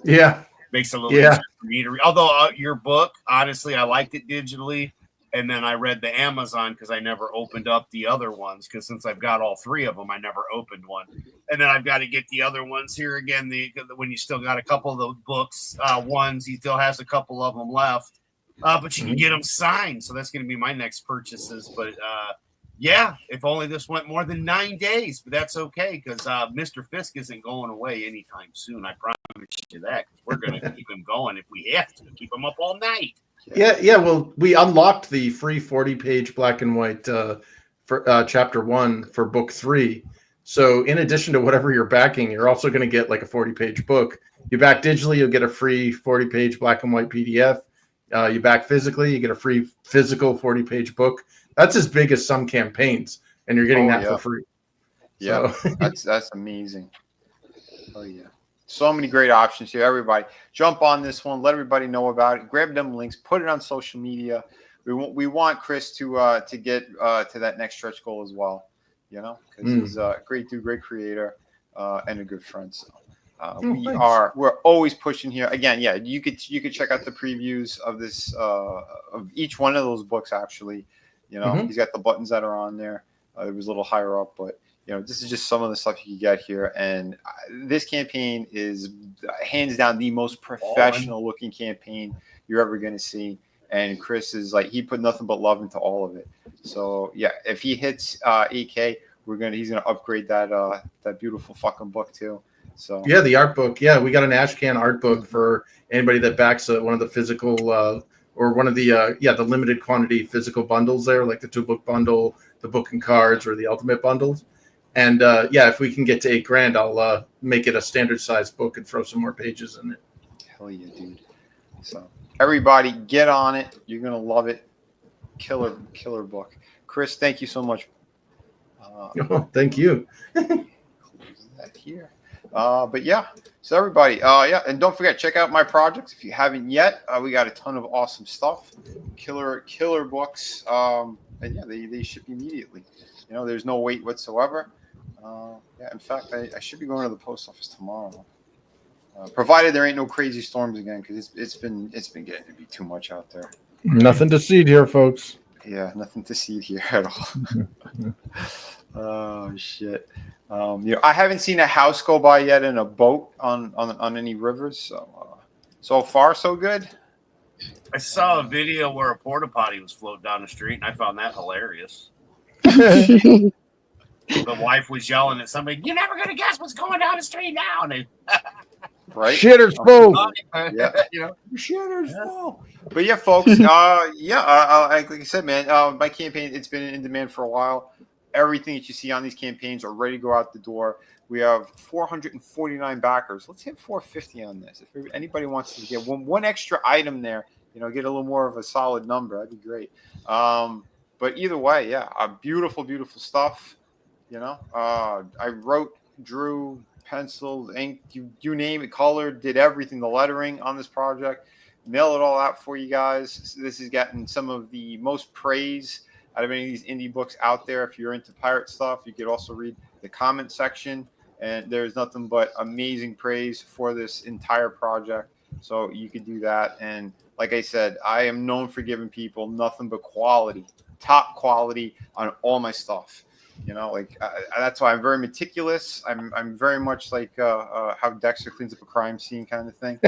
Yeah. Makes it a little easier for me to read. Although your book, honestly, I liked it digitally. And then I read the Amazon because I never opened up the other ones, because since I've got all 3 of them, I never opened one. And then I've got to get the other ones here again. When you still got a couple of those books, ones, he still has a couple of them left. But you can get them signed. So that's going to be my next purchases. But yeah, if only this went more than 9 days. But that's okay, because Mr. Fisk isn't going away anytime soon. I promise you that, because we're going to keep him going if we have to. Keep him up all night. Yeah. Well, we unlocked the free 40-page black and white for chapter 1 for book 3. So in addition to whatever you're backing, you're also going to get like a 40-page book. You back digitally, you'll get a free 40-page black and white PDF. You back physically, you get a free physical 40-page book. That's as big as some campaigns, and you're getting that for free. Yeah, so. that's amazing. Oh yeah. So many great options here. Everybody, jump on this one. Let everybody know about it. Grab them links. Put it on social media. We want Chris to get to that next stretch goal as well. Because he's a great dude, great creator, and a good friend. So we're always pushing here. Again, yeah, you could check out the previews of this of each one of those books. Actually, he's got the buttons that are on there. It was a little higher up, but. This is just some of the stuff you can get here. And this campaign is hands down the most professional looking campaign you're ever going to see. And Chris is he put nothing but love into all of it. So yeah, if he hits 8K, he's going to upgrade that beautiful fucking book too. So yeah, the art book. Yeah. We got an Ashcan art book for anybody that backs one of the physical, or one of the limited quantity physical bundles there, like the 2-book bundle, the book and cards, or the ultimate bundles. And if we can get to $8,000, I'll make it a standard size book and throw some more pages in it. Hell yeah, dude. So everybody get on it. You're going to love it. Killer book. Chris, thank you so much. Thank you. Close that here. But yeah, so everybody, and don't forget, check out my projects if you haven't yet. We got a ton of awesome stuff. Killer books. And yeah, they ship immediately. There's no wait whatsoever. In fact, I should be going to the post office tomorrow, provided there ain't no crazy storms again, because it's been getting to be too much out there. Nothing to see here, folks. Yeah, nothing to see here at all. Oh shit! I haven't seen a house go by yet in a boat on any rivers. So far so good. I saw a video where a porta potty was floating down the street, and I found that hilarious. The wife was yelling at somebody, "You're never gonna guess what's going down the street now!" And right, shitters full. Yeah, shitters full. But yeah, folks. Like I said, man, my campaign, it's been in demand for a while. Everything that you see on these campaigns are ready to go out the door. We have 449 backers. Let's hit 450 on this. If anybody wants to get one extra item there, get a little more of a solid number, that'd be great. But either way, yeah, beautiful, beautiful stuff. I wrote, drew, penciled, inked, you name it, colored, did everything, the lettering on this project. mail it all out for you guys. So this has gotten some of the most praise out of any of these indie books out there. If you're into pirate stuff, you could also read the comment section, and there's nothing but amazing praise for this entire project. So you could do that. And like I said, I am known for giving people nothing but quality, top quality on all my stuff. You know, like that's why I'm very meticulous. I'm very much like how Dexter cleans up a crime scene kind of thing.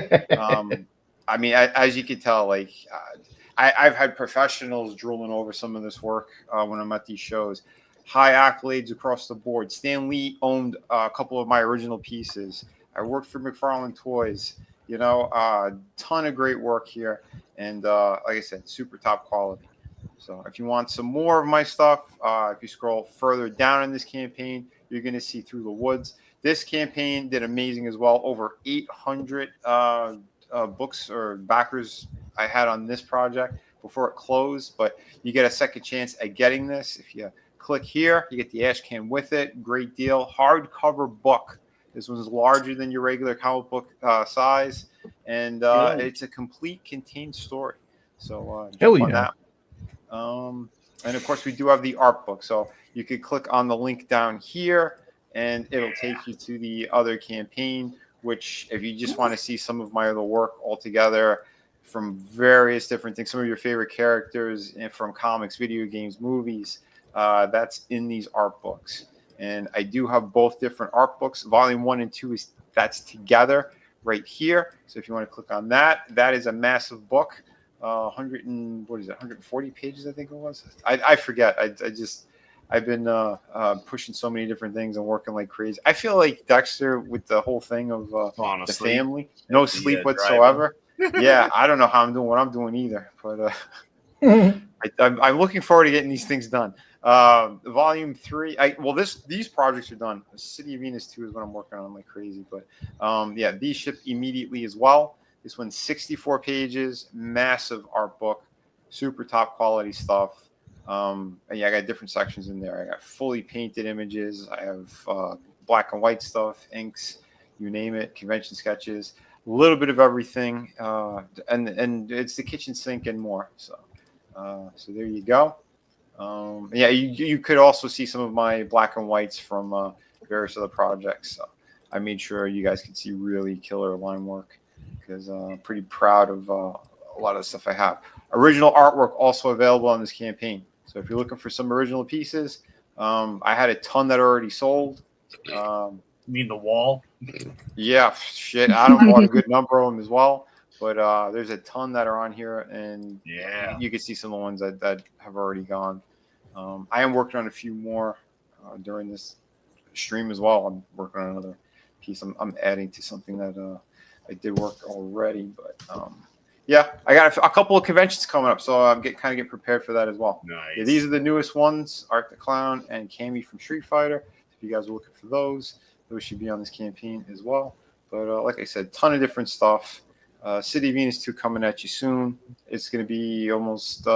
I mean, as you can tell, like I've had professionals drooling over some of this work when I'm at these shows. High accolades across the board. Stan Lee owned a couple of my original pieces. I worked for McFarlane Toys. You know, ton of great work here, and like I said, super top quality. So if you want some more of my stuff, if you scroll further down in this campaign, you're going to see Through the Woods. This campaign did amazing as well. Over 800 books or backers I had on this project before it closed, but you get a second chance at getting this. If you click here, you get the ash can with it. Great deal. Hardcover book. This one's larger than your regular comic book size, and it's a complete contained story. So jump on that. And of course, we do have the art book. So you could click on the link down here, and it'll take you to the other campaign, which if you just want to see some of my other work altogether from various different things, some of your favorite characters and from comics, video games, movies, that's in these art books. And I do have both different art books. Volume 1 and 2 that's together right here. So if you want to click on that, that is a massive book. 140 pages, I think it was. I forget. I've been pushing so many different things and working like crazy. I feel like Dexter with the whole thing of the family, no sleep whatsoever. Yeah, I don't know how I'm doing what I'm doing either, but I'm looking forward to getting these things done. Volume 3. These projects are done. City of Venus 2 is what I'm working on like crazy, but yeah, these ship immediately as well. This one's 64 pages, massive art book, super top quality stuff. And yeah, I got different sections in there. I got fully painted images. I have black and white stuff, inks, you name it, convention sketches, a little bit of everything. And it's the kitchen sink and more. So there you go. Yeah, you could also see some of my black and whites from various other projects. So I made sure you guys could see really killer line work, because I'm pretty proud of a lot of the stuff I have. Original artwork also available on this campaign. So if you're looking for some original pieces, I had a ton that are already sold. You mean the wall? Yeah, shit. Adam bought a good number of them as well. But there's a ton that are on here, and yeah, you can see some of the ones that have already gone. I am working on a few more during this stream as well. I'm working on another piece. I'm adding to something that I did work already, but yeah, I got a couple of conventions coming up, so I'm getting prepared for that as well. Nice. Yeah, these are the newest ones: Art the Clown and Cammy from Street Fighter. If you guys are looking for those should be on this campaign as well. But like I said, ton of different stuff. City of Venus 2 coming at you soon. It's going to be almost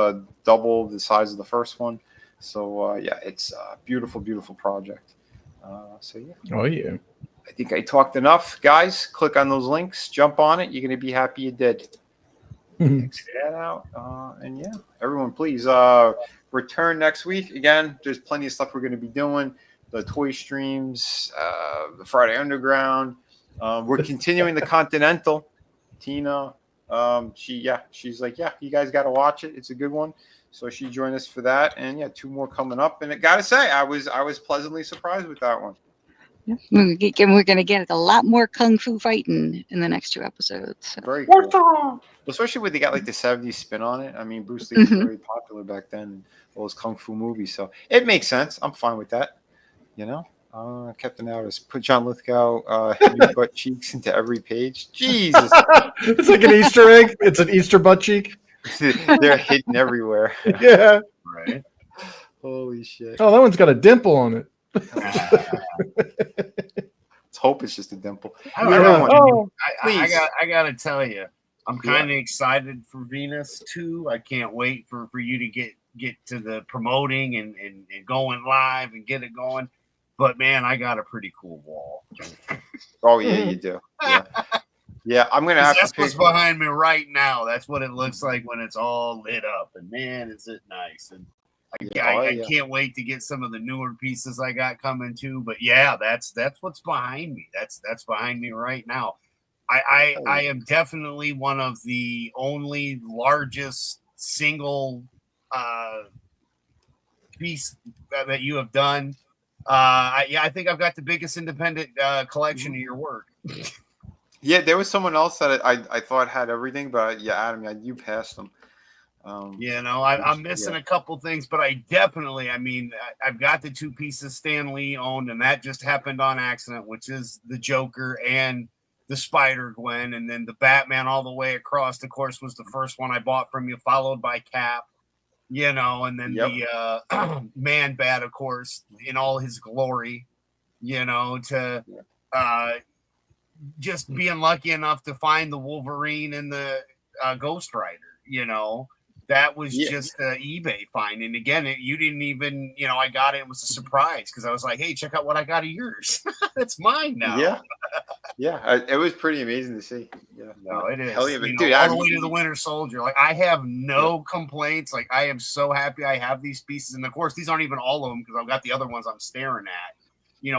double the size of the first one. So yeah, it's a beautiful, beautiful project. So yeah. Oh yeah. I think I talked enough, guys. Click on those links, jump on it. You're going to be happy you did. Check that out. And yeah, everyone, please return next week. Again, there's plenty of stuff we're going to be doing. The toy streams, the Friday Underground. We're continuing the Continental. Tina, she's like, yeah, you guys got to watch it. It's a good one. So she joined us for that. And yeah, 2 more coming up. And I got to say, I was pleasantly surprised with that one. We're going to get a lot more kung fu fighting in the next 2 episodes. So. Very cool. Especially when they got like the 70s spin on it. I mean, Bruce Lee was very popular back then, all those kung fu movies. So it makes sense. I'm fine with that. You know, Captain Outis, put John Lithgow new butt cheeks into every page. Jesus. It's like an Easter egg. It's an Easter butt cheek. They're hidden everywhere. Yeah. Right. Holy shit. Oh, that one's got a dimple on it. Let's hope it's just a dimple. Everyone, I gotta tell you, I'm kind of excited for Venus too. I can't wait for you to get to the promoting and going live and get it going. But man, I got a pretty cool wall. Oh yeah, you do. Yeah. Yeah, I'm gonna have That's to what's pick. behind me right now. That's what it looks like when it's all lit up. And man, is it nice. And I can't wait to get some of the newer pieces I got coming too. But yeah, that's what's behind me. That's behind me right now. I am definitely one of the only largest single piece that you have done. I think I've got the biggest independent collection of your work. Yeah, there was someone else that I thought had everything, but yeah, Adam, you passed them. I'm missing a couple things, but I definitely, I've got the two pieces Stan Lee owned, and that just happened on accident, which is the Joker and the Spider-Gwen, and then the Batman all the way across, of course, was the first one I bought from you, followed by Cap, and then the Man-Bat, of course, in all his glory, to just being lucky enough to find the Wolverine and the Ghost Rider, that was just eBay find. And again, you didn't even, I got it. It was a surprise because I was like, hey, check out what I got of yours. It's mine now. Yeah. It was pretty amazing to see. Yeah. No, it is. Hell yeah, Dude, all the way to the Winter Soldier. Like, I have no complaints. Like, I am so happy I have these pieces. And of course, these aren't even all of them because I've got the other ones I'm staring at.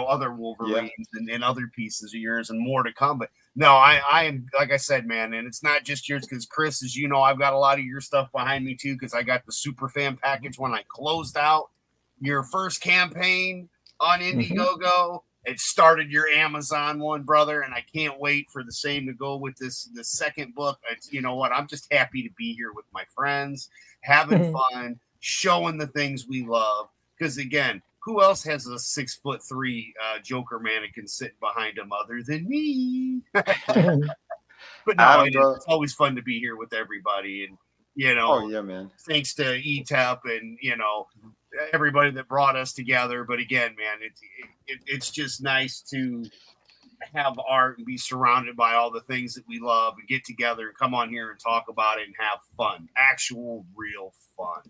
Other Wolverines and other pieces of yours and more to come. But no, I am, like I said, man, and it's not just yours because Chris, as you know, I've got a lot of your stuff behind me too because I got the super fan package when I closed out your first campaign on Indiegogo. It started your Amazon one, brother, and I can't wait for the same to go with the second book. It's, you know what? I'm just happy to be here with my friends, having fun, showing the things we love. Because again, who else has a 6'3" Joker mannequin sitting behind him other than me? But no, it's always fun to be here with everybody, and man. Thanks to ETEP and everybody that brought us together. But again, man, it's just nice to have art and be surrounded by all the things that we love and get together and come on here and talk about it and have fun, actual real fun.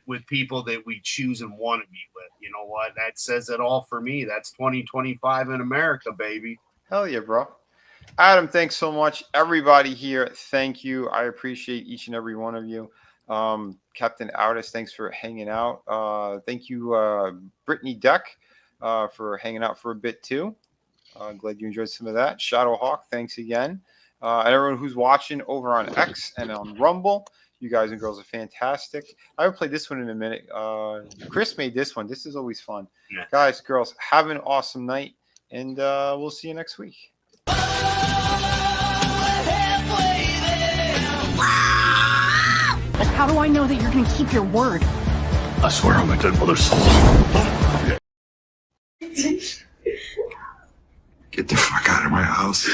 With people that we choose and want to be with. You know what? That says it all for me. That's 2025 in America, baby. Hell yeah, bro. Adam, thanks so much. Everybody here, thank you. I appreciate each and every one of you. Captain Outis, thanks for hanging out. Thank you, Brittany Deck, for hanging out for a bit too. Glad you enjoyed some of that. Shadowhawk, thanks again. And everyone who's watching over on X and on Rumble. You guys and girls are fantastic. I haven't played this one in a minute. Chris made this one. This is always fun. Yeah. Guys, girls, have an awesome night, and we'll see you next week. Like, how do I know that you're going to keep your word? I swear on my dead mother's soul. Get the fuck out of my house.